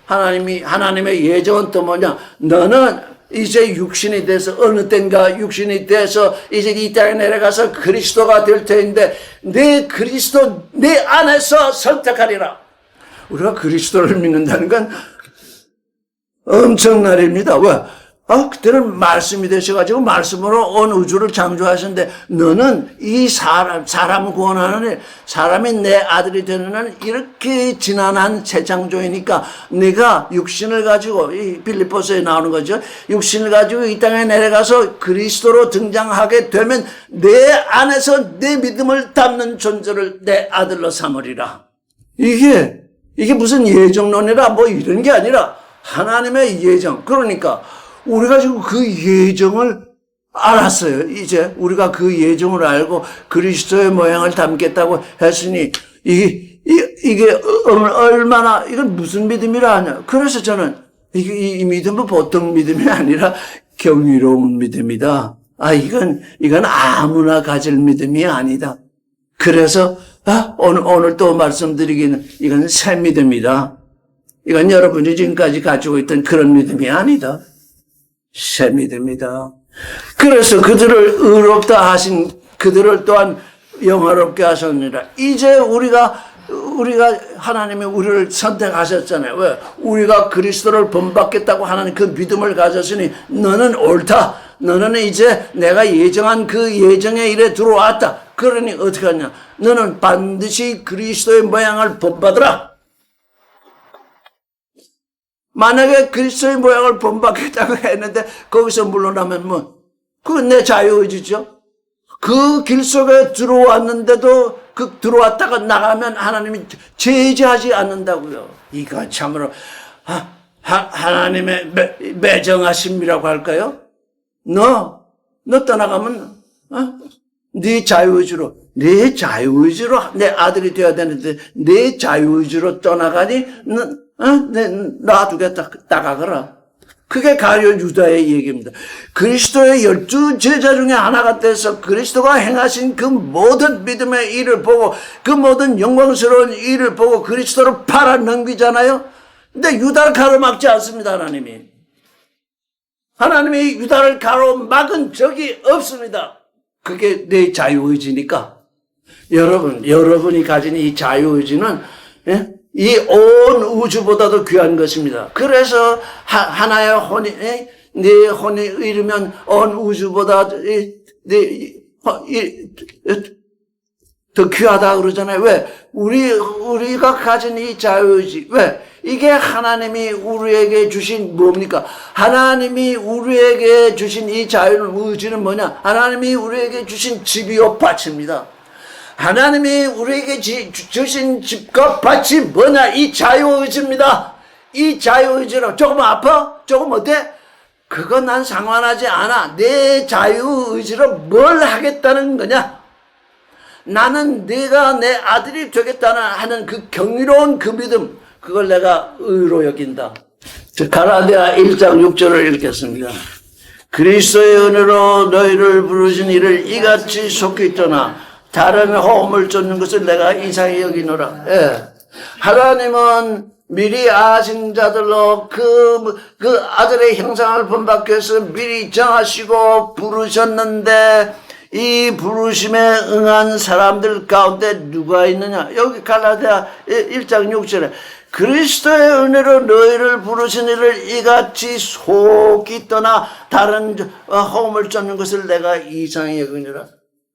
하나님의 예정은 또 뭐냐? 너는 이제 육신이 돼서 어느 땐가 육신이 돼서 이제 이 땅에 내려가서 그리스도가 될 텐데 내 그리스도 내 안에서 선택하리라. 우리가 그리스도를 믿는다는 건 엄청난 일입니다. 왜? 그때는 말씀이 되셔가지고 말씀으로 온 우주를 창조하셨는데 너는 이 사람을 구원하는 일, 사람이 내 아들이 되는 한 이렇게 지난한 새 창조이니까 네가 육신을 가지고 이 빌립보서에 나오는 거죠. 육신을 가지고 이 땅에 내려가서 그리스도로 등장하게 되면 내 안에서 내 믿음을 담는 존재를 내 아들로 삼으리라. 이게 무슨 예정론이라 뭐 이런 게 아니라 하나님의 예정. 그러니까 우리가 지금 그 예정을 알았어요. 이제 우리가 그 예정을 알고 그리스도의 모양을 담겠다고 했으니 이게 얼마나 이건 무슨 믿음이라 하냐. 그래서 저는 이 믿음은 보통 믿음이 아니라 경이로운 믿음이다. 이건 아무나 가질 믿음이 아니다. 그래서 오늘 또 말씀드리기는 이건 새 믿음이다. 이건 여러분이 지금까지 가지고 있던 그런 믿음이 아니다. 새 믿음이다. 그래서 그들을 의롭다 하신 그들을 또한 영화롭게 하셨느니라. 이제 우리가 하나님이 우리를 선택하셨잖아요. 왜? 우리가 그리스도를 본받겠다고 하는 그 믿음을 가졌으니 너는 옳다. 너는 이제 내가 예정한 그 예정의 일에 들어왔다. 그러니 어떻게 하냐? 너는 반드시 그리스도의 모양을 본받으라. 만약에 그리스도의 모양을 본받겠다고 했는데 거기서 물러나면 그건 내 자유의지죠. 그 길 속에 들어왔는데도 들어왔다가 나가면 하나님이 제재하지 않는다고요. 이거 참으로 하나님의 매정하심이라고 할까요? 너 떠나가면 내 자유의지로 내 아들이 되어야 되는데 내 자유의지로 떠나가니 놔두겠다. 나가거라. 그게 가룟 유다의 얘기입니다. 그리스도의 12제자 중에 하나가 돼서 그리스도가 행하신 그 모든 믿음의 일을 보고 그 모든 영광스러운 일을 보고 그리스도를 팔아넘기잖아요. 근데 유다를 가로막지 않습니다. 하나님이 유다를 가로막은 적이 없습니다. 그게 내 자유의지니까. 여러분이 가진 이 자유의지는 이 온 우주보다도 귀한 것입니다. 그래서 하나의 혼이 내 혼이 이르면 온 우주보다 더 귀하다 그러잖아요. 왜? 우리가 가진 이 자유의지. 왜? 이게 하나님이 우리에게 주신 뭡니까? 하나님이 우리에게 주신 이 자유의지는 뭐냐? 하나님이 우리에게 주신 집이요 밭입니다. 하나님이 우리에게 주신 집과 밭이 뭐냐? 이 자유의지입니다. 이 자유의지로 조금 아파? 조금 어때? 그건 난 상관하지 않아. 내 자유의지로 뭘 하겠다는 거냐? 나는 내가 내 아들이 되겠다는 하는 그 경이로운 그 믿음, 그걸 내가 의로 여긴다. 갈라디아 1장 6절을 읽겠습니다. 그리스도의 은혜로 너희를 부르신 이를 이같이 속히 떠나 다른 호흡을 쫓는 것을 내가 이상히 여기노라. 예. 하나님은 미리 아신 자들로 그 아들의 형상을 본받기 위해서 미리 정하시고 부르셨는데 이 부르심에 응한 사람들 가운데 누가 있느냐? 여기 갈라디아 1장 6절에 그리스도의 은혜로 너희를 부르신 이를 이같이 속히 떠나 다른 호흡을 쫓는 것을 내가 이상히 여기노라.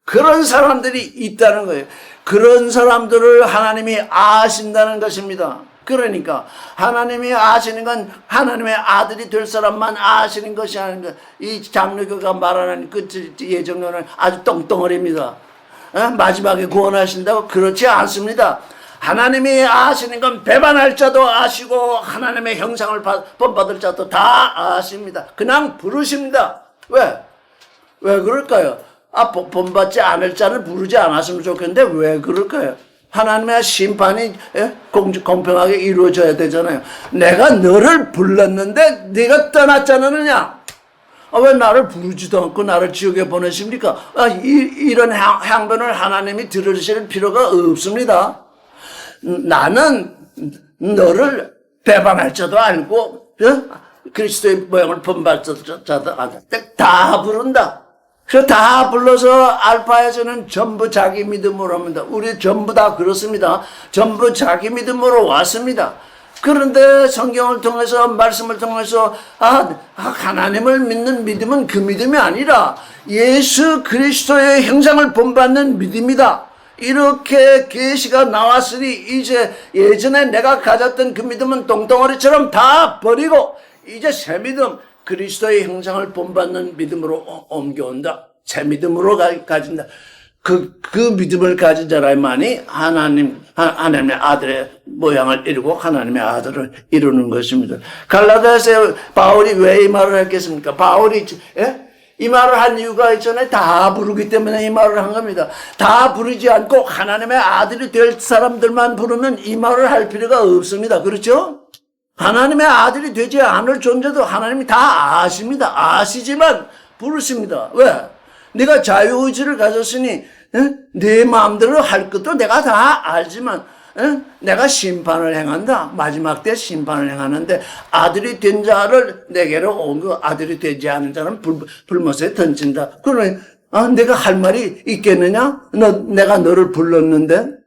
그런 사람들이 있다는 거예요. 그런 사람들을 하나님이 아신다는 것입니다. 그러니까 하나님이 아시는 건 하나님의 아들이 될 사람만 아시는 것이 아닌가. 이 장로교가 말하는 그 예정론은 아주 똥덩어리입니다. 마지막에 구원하신다고? 그렇지 않습니다. 하나님이 아시는 건 배반할 자도 아시고 하나님의 형상을 본받을 자도 다 아십니다. 그냥 부르십니다. 왜 그럴까요? 본받지 않을 자는 부르지 않았으면 좋겠는데 왜 그럴까요? 하나님의 심판이 공평하게 이루어져야 되잖아요. 내가 너를 불렀는데 네가 떠났지 않느냐? 왜 나를 부르지도 않고 나를 지옥에 보내십니까? 이런 항변을 하나님이 들으실 필요가 없습니다. 나는 너를 배반할 자도 알고 그리스도의 모양을 본받을 자도 다 부른다. 그래서 다 불러서 알파에서는 전부 자기 믿음으로 합니다. 우리 전부 다 그렇습니다. 전부 자기 믿음으로 왔습니다. 그런데 성경을 통해서 말씀을 통해서 하나님을 믿는 믿음은 그 믿음이 아니라 예수 그리스도의 형상을 본받는 믿음이다. 이렇게 계시가 나왔으니 이제 예전에 내가 가졌던 그 믿음은 똥덩어리처럼 다 버리고 이제 새 믿음 그리스도의 형상을 본받는 믿음으로 옮겨온다. 새 믿음으로 가진다. 그 믿음을 가진 사람만이 하나님의 아들의 모양을 이루고 하나님의 아들을 이루는 것입니다. 갈라디아서 바울이 왜 이 말을 했겠습니까? 바울이 이 말을 한 이유가 있잖아요. 다 부르기 때문에 이 말을 한 겁니다. 다 부르지 않고 하나님의 아들이 될 사람들만 부르면 이 말을 할 필요가 없습니다. 그렇죠? 하나님의 아들이 되지 않을 존재도 하나님이 다 아십니다. 아시지만 부르십니다. 왜? 네가 자유의지를 가졌으니 내 마음대로 할 것도 내가 다 알지만 내가 심판을 행한다. 마지막 때 심판을 행하는데 아들이 된 자를 내게로 온 아들이 되지 않은 자는 불못에 던진다. 그러니 내가 할 말이 있겠느냐? 내가 너를 불렀는데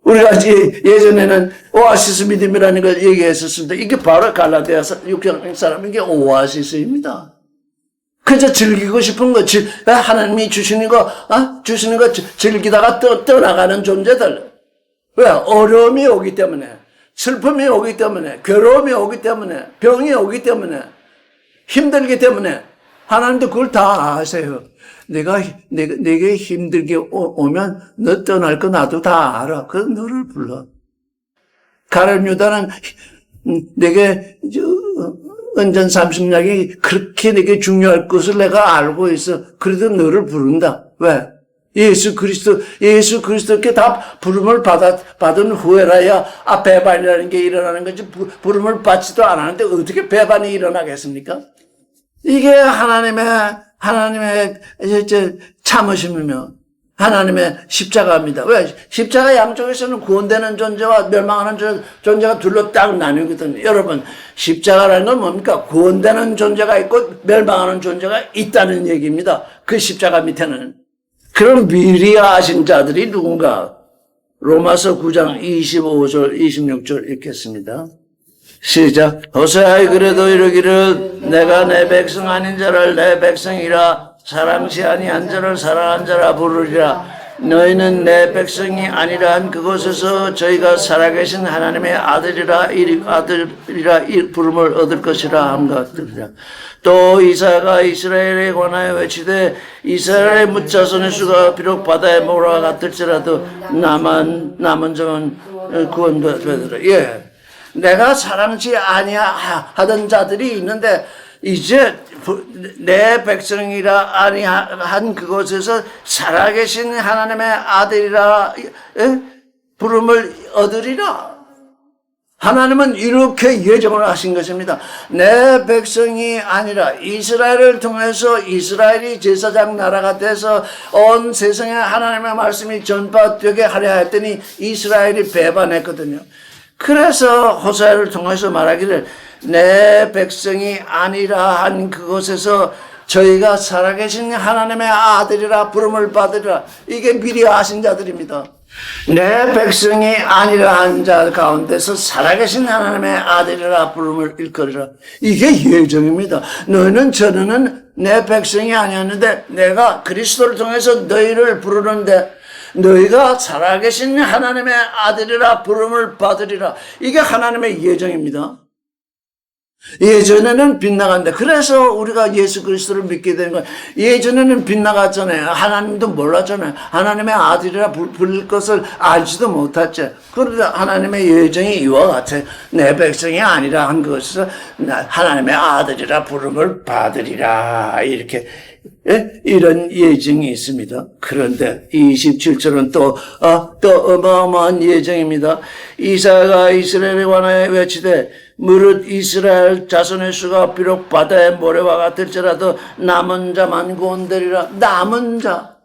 우리가 예전에는 오아시스 믿음이라는 걸 얘기했었습니다. 이게 바로 갈라디아서 6장 사람인 게 오아시스입니다. 그저 즐기고 싶은 거, 하나님이 주시는 거 즐기다가 떠나가는 존재들. 왜? 어려움이 오기 때문에, 슬픔이 오기 때문에, 괴로움이 오기 때문에, 병이 오기 때문에, 힘들기 때문에, 하나님도 그걸 다 아세요. 내게 힘들게 오면 너 떠날 거 나도 다 알아. 그래서 너를 불러. 가룟 유다는 내게 은전 30냥이 그렇게 내게 중요할 것을 내가 알고 있어. 그래도 너를 부른다. 왜? 예수 그리스도께 다 부름을 받은 후에라야 배반이라는 게 일어나는 거지, 부름을 받지도 않았는데 어떻게 배반이 일어나겠습니까? 이게 하나님의 참으심이며 하나님의 십자가입니다. 왜? 십자가 양쪽에서는 구원되는 존재와 멸망하는 존재가 둘로 딱 나뉘거든요. 여러분, 십자가라는 건 뭡니까? 구원되는 존재가 있고 멸망하는 존재가 있다는 얘기입니다. 그 십자가 밑에는. 그럼 미리 아신 자들이 누군가? 로마서 9장 25절, 26절 읽겠습니다. 시작. 호세아에 그래도 이르기를 내가 내 백성 아닌 자를 내 백성이라 사랑치 아니한 자를 사랑한 자라 부르리라. 너희는 내 백성이 아니라 한 그곳에서 저희가 살아계신 하나님의 아들이라 부름을 얻을 것이라 한 것들이라. 또 이사야가 이스라엘에 관하여 외치되 이스라엘의 뭇자손의 수가 비록 바다의 모래와 같을지라도 남은 자는 구원받으리라. 예. 내가 사랑치 아니하던 자들이 있는데 이제 내 백성이라 아니한 그곳에서 살아계신 하나님의 아들이라 부름을 얻으리라. 하나님은 이렇게 예정을 하신 것입니다. 내 백성이 아니라 이스라엘을 통해서 이스라엘이 제사장 나라가 돼서 온 세상에 하나님의 말씀이 전파되게 하려 했더니 이스라엘이 배반했거든요. 그래서 호세아를 통해서 말하기를 내 백성이 아니라 한 그곳에서 저희가 살아계신 하나님의 아들이라 부름을 받으리라. 이게 미리 아신 자들입니다. 내 백성이 아니라 한 자 가운데서 살아계신 하나님의 아들이라 부름을 일컬으라. 이게 예정입니다. 너희는 저는 내 백성이 아니었는데 내가 그리스도를 통해서 너희를 부르는데 너희가 살아계신 하나님의 아들이라 부름을 받으리라. 이게 하나님의 예정입니다. 예전에는 빗나간다. 그래서 우리가 예수 그리스도를 믿게 되는 거예요. 예전에는 빗나갔잖아요. 하나님도 몰랐잖아요. 하나님의 아들이라 부를 것을 알지도 못했죠. 그러나 하나님의 예정이 이와 같아. 내 백성이 아니라 한 것에서 하나님의 아들이라 부름을 받으리라. 이렇게 이런 예정이 있습니다. 그런데 27절은 또 어마어마한 예정입니다. 이사야가 이스라엘에 관하여 외치되 무릇 이스라엘 자손의 수가 비록 바다의 모래와 같을지라도 남은 자만 구원되리라. 남은 자,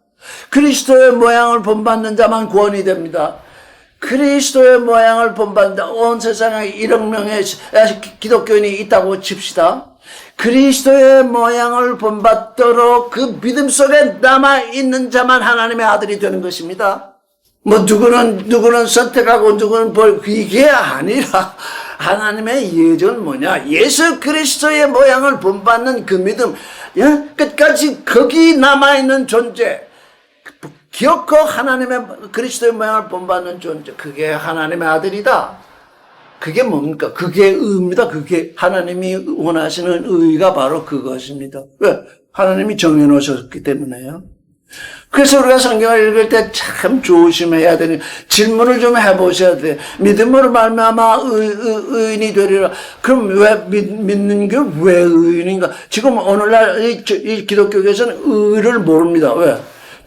그리스도의 모양을 본받는 자만 구원이 됩니다. 그리스도의 모양을 본받는다. 온 세상에 1억 명의 기독교인이 있다고 칩시다. 그리스도의 모양을 본받도록 그 믿음 속에 남아있는 자만 하나님의 아들이 되는 것입니다. 누구는 선택하고 누구는 이게 아니라 하나님의 예정은 뭐냐? 예수 그리스도의 모양을 본받는 그 믿음, 끝까지 거기 남아있는 존재, 기어코 하나님의 그리스도의 모양을 본받는 존재, 그게 하나님의 아들이다. 그게 뭡니까? 그게 의입니다. 그게 하나님이 원하시는 의가 바로 그것입니다. 왜? 하나님이 정해놓으셨기 때문에요. 그래서 우리가 성경을 읽을 때 참 조심해야 되는 질문을 좀 해보셔야 돼. 믿음으로 말미암아 의인이 되리라. 그럼 왜 믿는 게 왜 의인인가? 지금 오늘날 이 기독교에서는 의를 모릅니다. 왜?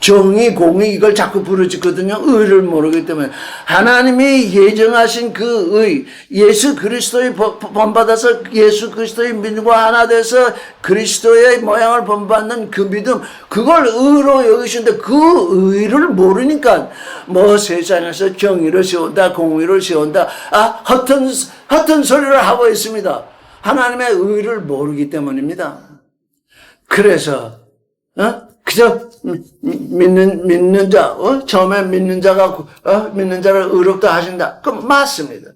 정의, 공의 이걸 자꾸 부르짖거든요. 의를 모르기 때문에. 하나님이 예정하신 그 의, 예수 그리스도의 본받아서 예수 그리스도의 믿음과 하나 돼서 그리스도의 모양을 본받는 그 믿음, 그걸 의로 여기시는데 그 의를 모르니까 세상에서 정의를 세운다, 공의를 세운다, 허튼 소리를 하고 있습니다. 하나님의 의를 모르기 때문입니다. 그래서 그저 믿는 자, 처음에 믿는 자가 믿는 자를 의롭다 하신다. 그 맞습니다.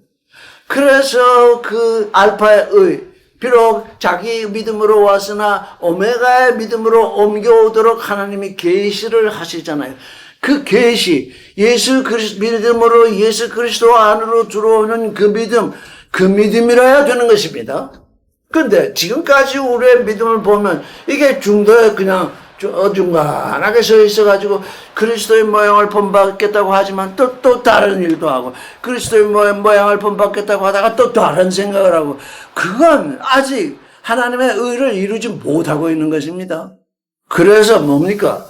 그래서 그 알파의 의, 비록 자기 믿음으로 왔으나 오메가의 믿음으로 옮겨오도록 하나님이 계시를 하시잖아요. 그 계시, 예수 그리스도 믿음으로 예수 그리스도 안으로 들어오는 그 믿음이라야 되는 것입니다. 그런데 지금까지 우리의 믿음을 보면 이게 중도에 그냥 어중간하게 서 있어가지고 그리스도의 모양을 본받겠다고 하지만 또 다른 일도 하고 그리스도의 모양을 본받겠다고 하다가 또 다른 생각을 하고 그건 아직 하나님의 의를 이루지 못하고 있는 것입니다. 그래서 뭡니까?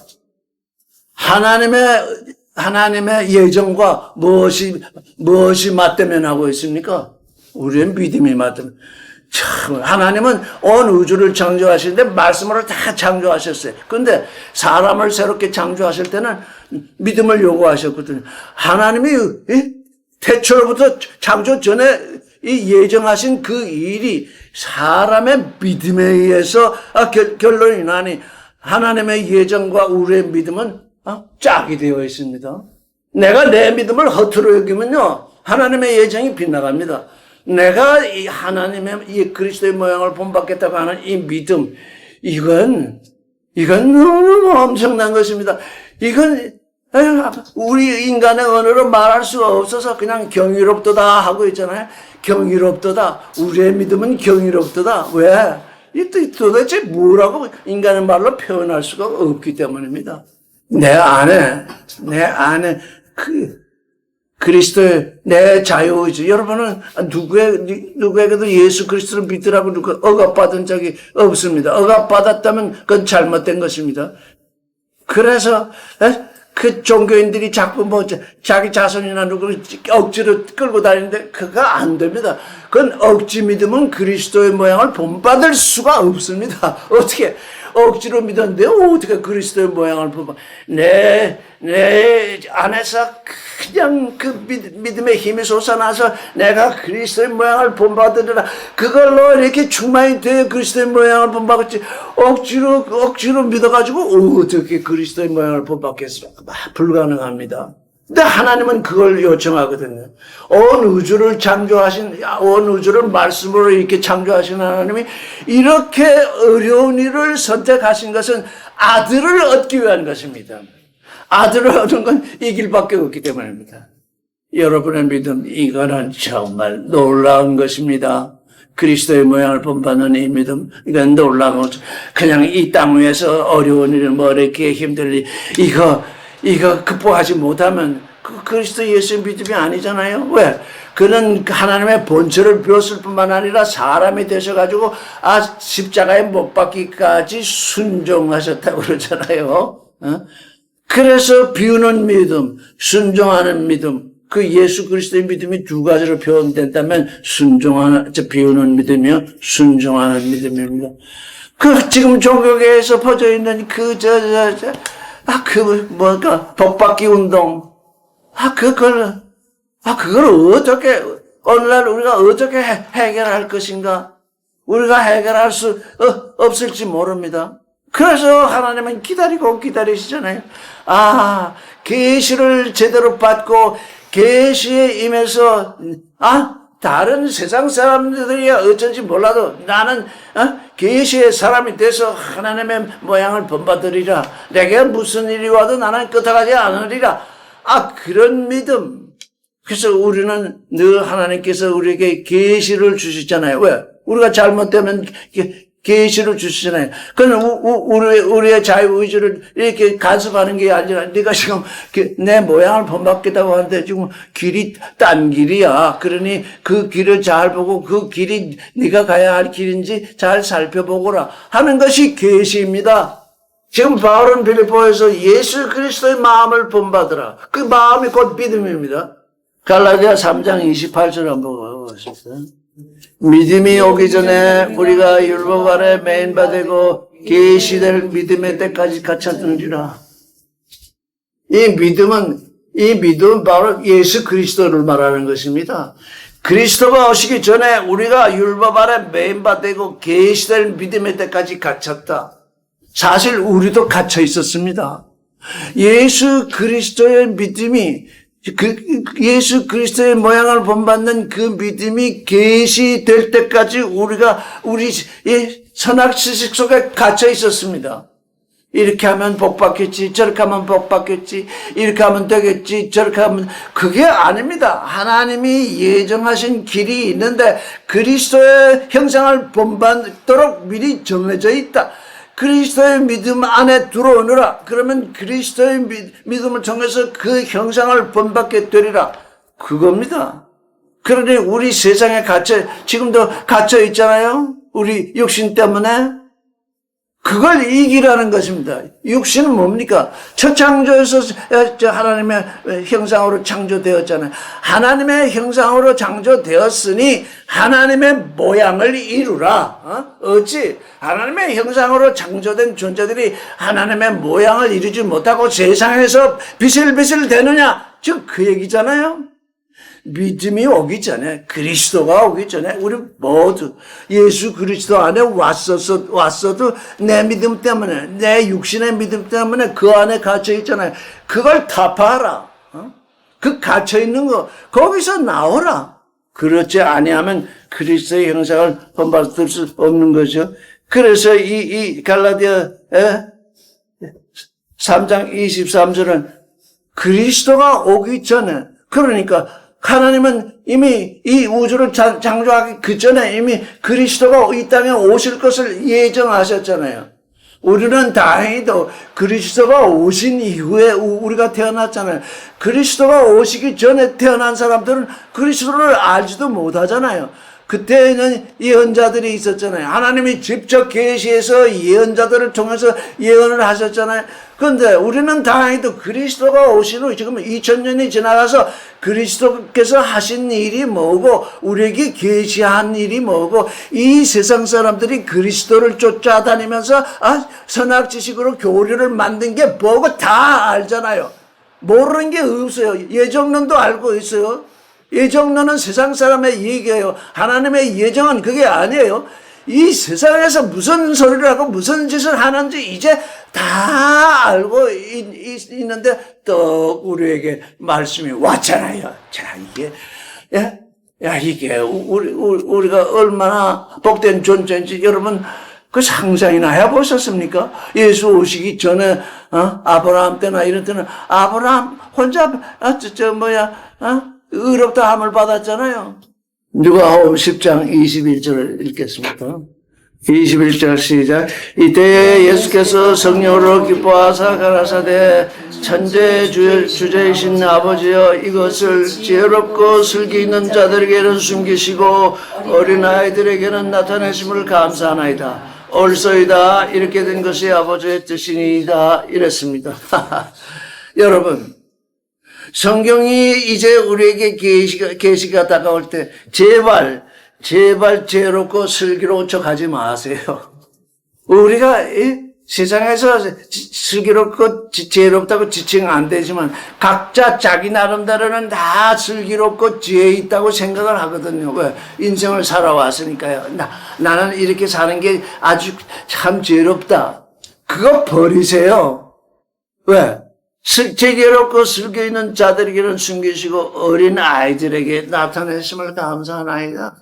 하나님의 예정과 무엇이 맞대면하고 있습니까? 우리의 믿음이 맞대면. 참, 하나님은 온 우주를 창조하시는데 말씀으로 다 창조하셨어요. 그런데 사람을 새롭게 창조하실 때는 믿음을 요구하셨거든요. 하나님이 태초부터 창조 전에 이 예정하신 그 일이 사람의 믿음에 의해서 결론이 나니 하나님의 예정과 우리의 믿음은 짝이 되어 있습니다. 내가 내 믿음을 허투루 여기면요, 하나님의 예정이 빗나갑니다. 내가 이 하나님의 이 그리스도의 모양을 본받겠다고 하는 이 믿음, 이건 너무 엄청난 것입니다. 이건 우리 인간의 언어로 말할 수가 없어서 그냥 경이롭도다 하고 있잖아요. 경이롭도다. 우리의 믿음은 경이롭도다. 왜? 이 도대체 뭐라고 인간의 말로 표현할 수가 없기 때문입니다. 내 안에 그리스도의 내 자유의지. 여러분은 누구에게도 예수 그리스도를 믿으라고 억압받은 적이 없습니다. 억압받았다면 그건 잘못된 것입니다. 그래서 그 종교인들이 자꾸 자기 자손이나 누구를 억지로 끌고 다니는데 그거 안 됩니다. 그건 억지 믿으면 그리스도의 모양을 본받을 수가 없습니다. 어떻게 억지로 믿었는데 어떻게 그리스도의 모양을 본받? 내 안에서 그냥 그 믿음의 힘이 솟아나서 내가 그리스도의 모양을 본받으리라. 그걸로 이렇게 충만이 돼 그리스도의 모양을 본받았지. 억지로 믿어가지고 어떻게 그리스도의 모양을 본받겠습니까? 불가능합니다. 근데 하나님은 그걸 요청하거든요. 온 우주를 창조하신, 온 우주를 말씀으로 이렇게 창조하신 하나님이 이렇게 어려운 일을 선택하신 것은 아들을 얻기 위한 것입니다. 아들을 얻는 건 이 길밖에 없기 때문입니다. 여러분의 믿음, 이거는 정말 놀라운 것입니다. 그리스도의 모양을 본받는 이 믿음, 이건 놀라운 거죠. 그냥 이 땅 위에서 어려운 일을 이렇게 힘들 일, 이거 극복하지 못하면 그리스도 예수의 믿음이 아니잖아요. 왜? 그는 하나님의 본체를 비웠을 뿐만 아니라 사람이 되셔가지고 십자가에 못 박기까지 순종하셨다고 그러잖아요. 그래서 비우는 믿음, 순종하는 믿음, 그 예수 그리스도의 믿음이 두 가지로 표현된다면 비우는 믿음이요, 순종하는 믿음입니다. 지금 종교계에서 퍼져 있는 복받기 운동. 그걸 어떻게, 오늘날 우리가 어떻게 해결할 것인가? 우리가 해결할 수 없을지 모릅니다. 그래서 하나님은 기다리시잖아요. 계시를 제대로 받고, 계시에 임해서, 다른 세상 사람들이 어쩐지 몰라도 나는 계시의 사람이 돼서 하나님의 모양을 본받으리라. 내게 무슨 일이 와도 나는 끄떡하지 않으리라. 그런 믿음. 그래서 우리는 늘 하나님께서 우리에게 계시를 주시잖아요. 왜? 우리가 잘못되면 계시를 주시잖아요. 그건 우리의 자유의지를 이렇게 간섭하는 게 아니라 네가 지금 내 모양을 본받겠다고 하는데 지금 길이 딴 길이야. 그러니 그 길을 잘 보고 그 길이 네가 가야 할 길인지 잘 살펴보거라 하는 것이 계시입니다. 지금 바울은 빌립보에서 예수 그리스도의 마음을 본받으라. 그 마음이 곧 믿음입니다. 갈라디아 3장 28절 한번 보겠습니다. 믿음이 오기 전에 우리가 율법 아래 매인받고 계시될 믿음의 때까지 갇혔느니라. 이 믿음은 바로 예수 그리스도를 말하는 것입니다. 그리스도가 오시기 전에 우리가 율법 아래 매인받고 계시될 믿음의 때까지 갇혔다. 사실 우리도 갇혀 있었습니다. 예수 그리스도의 믿음이 예수 그리스도의 모양을 본받는 그 믿음이 계시될 때까지 우리 선악 지식 속에 갇혀 있었습니다. 이렇게 하면 복 받겠지, 저렇게 하면 복 받겠지, 이렇게 하면 되겠지, 저렇게 하면 그게 아닙니다. 하나님이 예정하신 길이 있는데 그리스도의 형상을 본받도록 미리 정해져 있다. 그리스도의 믿음 안에 들어오느라. 그러면 그리스도의 믿음을 통해서 그 형상을 본받게 되리라. 그겁니다. 그러니 우리 세상에 지금도 갇혀 있잖아요. 우리 육신 때문에. 그걸 이기라는 것입니다. 육신은 뭡니까? 첫 창조에서 하나님의 형상으로 창조되었잖아요. 하나님의 형상으로 창조되었으니 하나님의 모양을 이루라. 어찌 하나님의 형상으로 창조된 존재들이 하나님의 모양을 이루지 못하고 세상에서 비슬비슬 되느냐? 즉 그 얘기잖아요. 믿음이 오기 전에, 그리스도가 오기 전에 우리 모두 예수 그리스도 안에 왔어도 내 믿음 때문에, 내 육신의 믿음 때문에 그 안에 갇혀 있잖아요. 그걸 타파하라. 그 갇혀 있는 거 거기서 나오라. 그렇지 아니하면 그리스도의 형상을 본받을 수 없는 거죠. 그래서 이 갈라디아 3장 23절은 그리스도가 오기 전에, 그러니까 하나님은 이미 이 우주를 창조하기 그 전에 이미 그리스도가 이 땅에 오실 것을 예정하셨잖아요. 우리는 다행히도 그리스도가 오신 이후에 우리가 태어났잖아요. 그리스도가 오시기 전에 태어난 사람들은 그리스도를 알지도 못하잖아요. 그때는 예언자들이 있었잖아요. 하나님이 직접 계시해서 예언자들을 통해서 예언을 하셨잖아요. 그런데 우리는 다행히도 그리스도가 오신 후 지금 2000년이 지나가서 그리스도께서 하신 일이 뭐고 우리에게 계시한 일이 뭐고 이 세상 사람들이 그리스도를 쫓아다니면서 선악 지식으로 교리를 만든 게 뭐고 다 알잖아요. 모르는 게 없어요. 예정론도 알고 있어요. 예정론은 세상 사람의 얘기예요. 하나님의 예정은 그게 아니에요. 이 세상에서 무슨 소리를 하고 무슨 짓을 하는지 이제 다 알고 있는데 또 우리에게 말씀이 왔잖아요. 자, 이게, 이게 우리가 얼마나 복된 존재인지 여러분 그 상상이나 해보셨습니까? 예수 오시기 전에, 아브라함 때나 이런 때는 아브라함 혼자, 의롭다 함을 받았잖아요. 누가복음 10장 21절을 읽겠습니다. 21절 시작. 이때에 예수께서 성령으로 기뻐하사 가라사대 천재 주제이신 아버지여 이것을 지혜롭고 슬기 있는 자들에게는 숨기시고 어린아이들에게는 나타내심을 감사하나이다. 옳소이다. 이렇게 된 것이 아버지의 뜻이니이다. 이랬습니다. 여러분, 성경이 이제 우리에게 계시가 다가올 때 제발 지혜롭고 슬기로운 척하지 마세요. 우리가 세상에서 슬기롭고 지혜롭다고 지칭 안 되지만 각자 자기 나름대로는 다 슬기롭고 지혜 있다고 생각을 하거든요. 왜? 인생을 살아왔으니까요. 나는 이렇게 사는 게 아주 참 지혜롭다. 그거 버리세요. 왜? 지혜롭고 슬기 있는 자들에게는 숨기시고 어린 아이들에게 나타내심을 감사하나이다.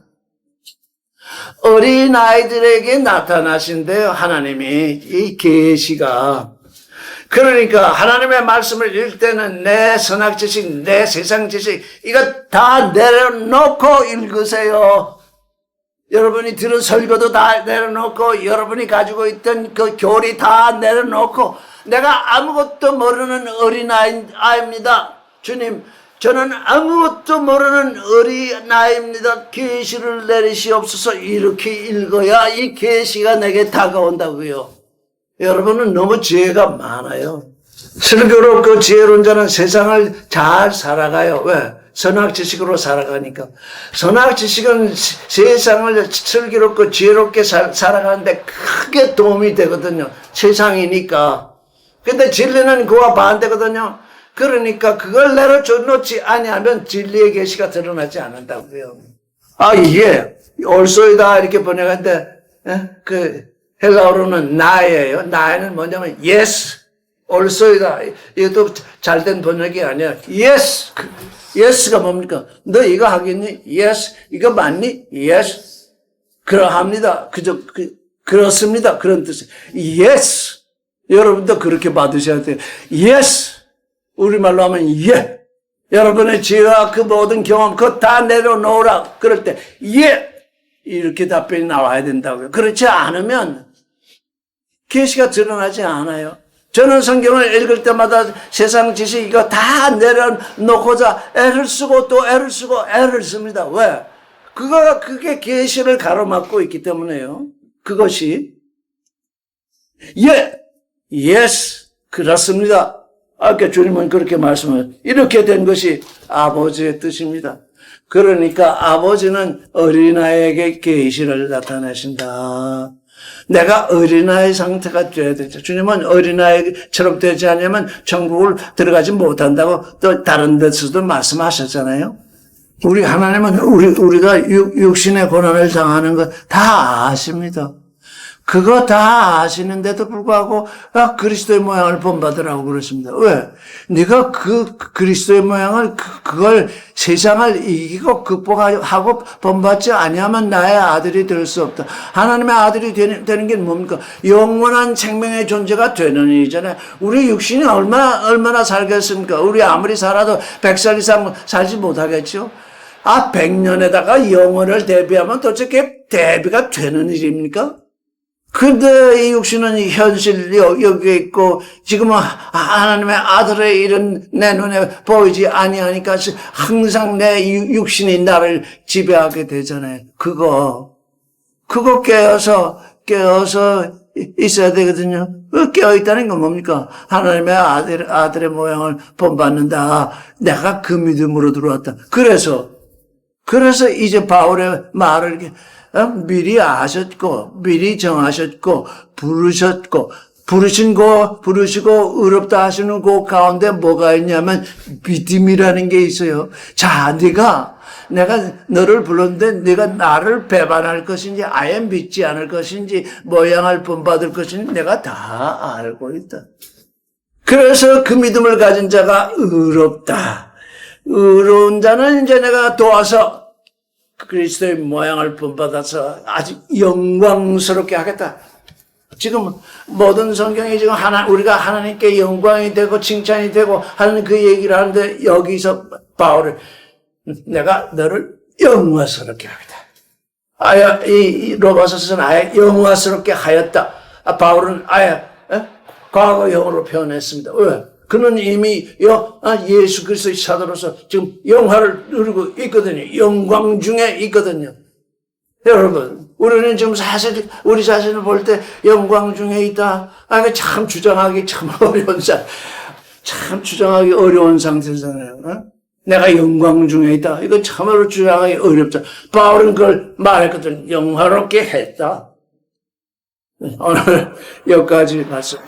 어린 아이들에게 나타나신대요. 하나님이 이 계시가. 그러니까 하나님의 말씀을 읽을 때는 내 선악 지식, 내 세상 지식 이거 다 내려놓고 읽으세요. 여러분이 들은 설교도 다 내려놓고 여러분이 가지고 있던 그 교리 다 내려놓고 내가 아무것도 모르는 어린아이입니다. 주님, 저는 아무것도 모르는 어린아이입니다. 계시를 내리시옵소서. 이렇게 읽어야 이 계시가 내게 다가온다고요. 여러분은 너무 지혜가 많아요. 슬기롭고 지혜로운 자는 세상을 잘 살아가요. 왜? 선악 지식으로 살아가니까. 선악 지식은 세상을 슬기롭고 지혜롭게 살아가는데 크게 도움이 되거든요. 세상이니까. 근데 진리는 그와 반대거든요. 그러니까 그걸 내려놓지 아니하면 진리의 계시가 드러나지 않는다고요. 이게 옳소이다 이렇게 번역하는데 그 헬라어로는 나예요. 나에는 뭐냐면 yes, 옳소이다. 이것도 잘된 번역이 아니야. yes, yes가 뭡니까? 너 이거 하겠니? yes. 이거 맞니? yes. 그러합니다. 그렇습니다. 그런 뜻이 yes. 여러분도 그렇게 받으셔야 돼요. yes. 우리말로 하면 예. 여러분의 지혜와 그 모든 경험 그거 다 내려놓으라. 그럴 때 예. 이렇게 답변이 나와야 된다고요. 그렇지 않으면 계시가 드러나지 않아요. 저는 성경을 읽을 때마다 세상 지식 이거 다 내려놓고자 애를 쓰고 또 애를 쓰고 애를 씁니다. 왜? 그게 계시를 가로막고 있기 때문에요. 그것이 예, 예스, 그렇습니다. 아까 주님은 그렇게 말씀을, 이렇게 된 것이 아버지의 뜻입니다. 그러니까 아버지는 어린아이에게 계시를 나타내신다. 내가 어린아이 상태가 돼야 되죠. 주님은 어린아이처럼 되지 않으면 천국을 들어가지 못한다고 또 다른 데서도 말씀하셨잖아요. 우리 하나님은 우리가 육신의 고난을 당하는 거 다 아십니다. 그거 다 아시는데도 불구하고 그리스도의 모양을 본받으라고 그러십니다. 왜? 네가 그 그리스도의 모양을 그걸 세상을 이기고 극복하고 본받지 아니하면 나의 아들이 될 수 없다. 하나님의 아들이 되는 게 뭡니까? 영원한 생명의 존재가 되는 일이잖아요. 우리 육신이 얼마나 살겠습니까? 우리 아무리 살아도 100살 이상 살지 못하겠죠? 100년에다가 영원을 대비하면 도대체 그게 대비가 되는 일입니까? 근데 이 육신은 현실 여기에 있고 지금은 하나님의 아들의 일은 내 눈에 보이지 아니하니까 항상 내 육신이 나를 지배하게 되잖아요. 그거 깨어서 있어야 되거든요. 깨어있다는 건 뭡니까? 하나님의 아들의 모양을 본받는다. 내가 그 믿음으로 들어왔다. 그래서 이제 바울의 말을 이렇게 미리 아셨고, 미리 정하셨고, 부르시고, 의롭다 하시는 그 가운데 뭐가 있냐면, 믿음이라는 게 있어요. 자, 내가 너를 불렀는데, 네가 나를 배반할 것인지, 아예 믿지 않을 것인지, 모양을 본받을 것인지, 내가 다 알고 있다. 그래서 그 믿음을 가진 자가 의롭다. 의로운 자는 이제 내가 도와서, 그리스도의 모양을 본받아서 아주 영광스럽게 하겠다. 지금 모든 성경이 지금 우리가 하나님께 영광이 되고 칭찬이 되고 하는 그 얘기를 하는데 여기서 바울은 내가 너를 영광스럽게 하겠다. 이 로마서서는 아예 영광스럽게 하였다. 바울은 아예 과거형으로 표현했습니다. 왜? 그는 이미 예수 그리스도의 사도로서 지금 영화를 누리고 있거든요. 영광 중에 있거든요. 여러분, 우리는 지금 사실 우리 자신을 볼 때 영광 중에 있다. 참 주장하기 참 어려운 상태잖아요. 내가 영광 중에 있다. 이거 참으로 주장하기 어렵다. 바울은 그걸 말했거든. 영화롭게 했다. 오늘 여기까지 말씀.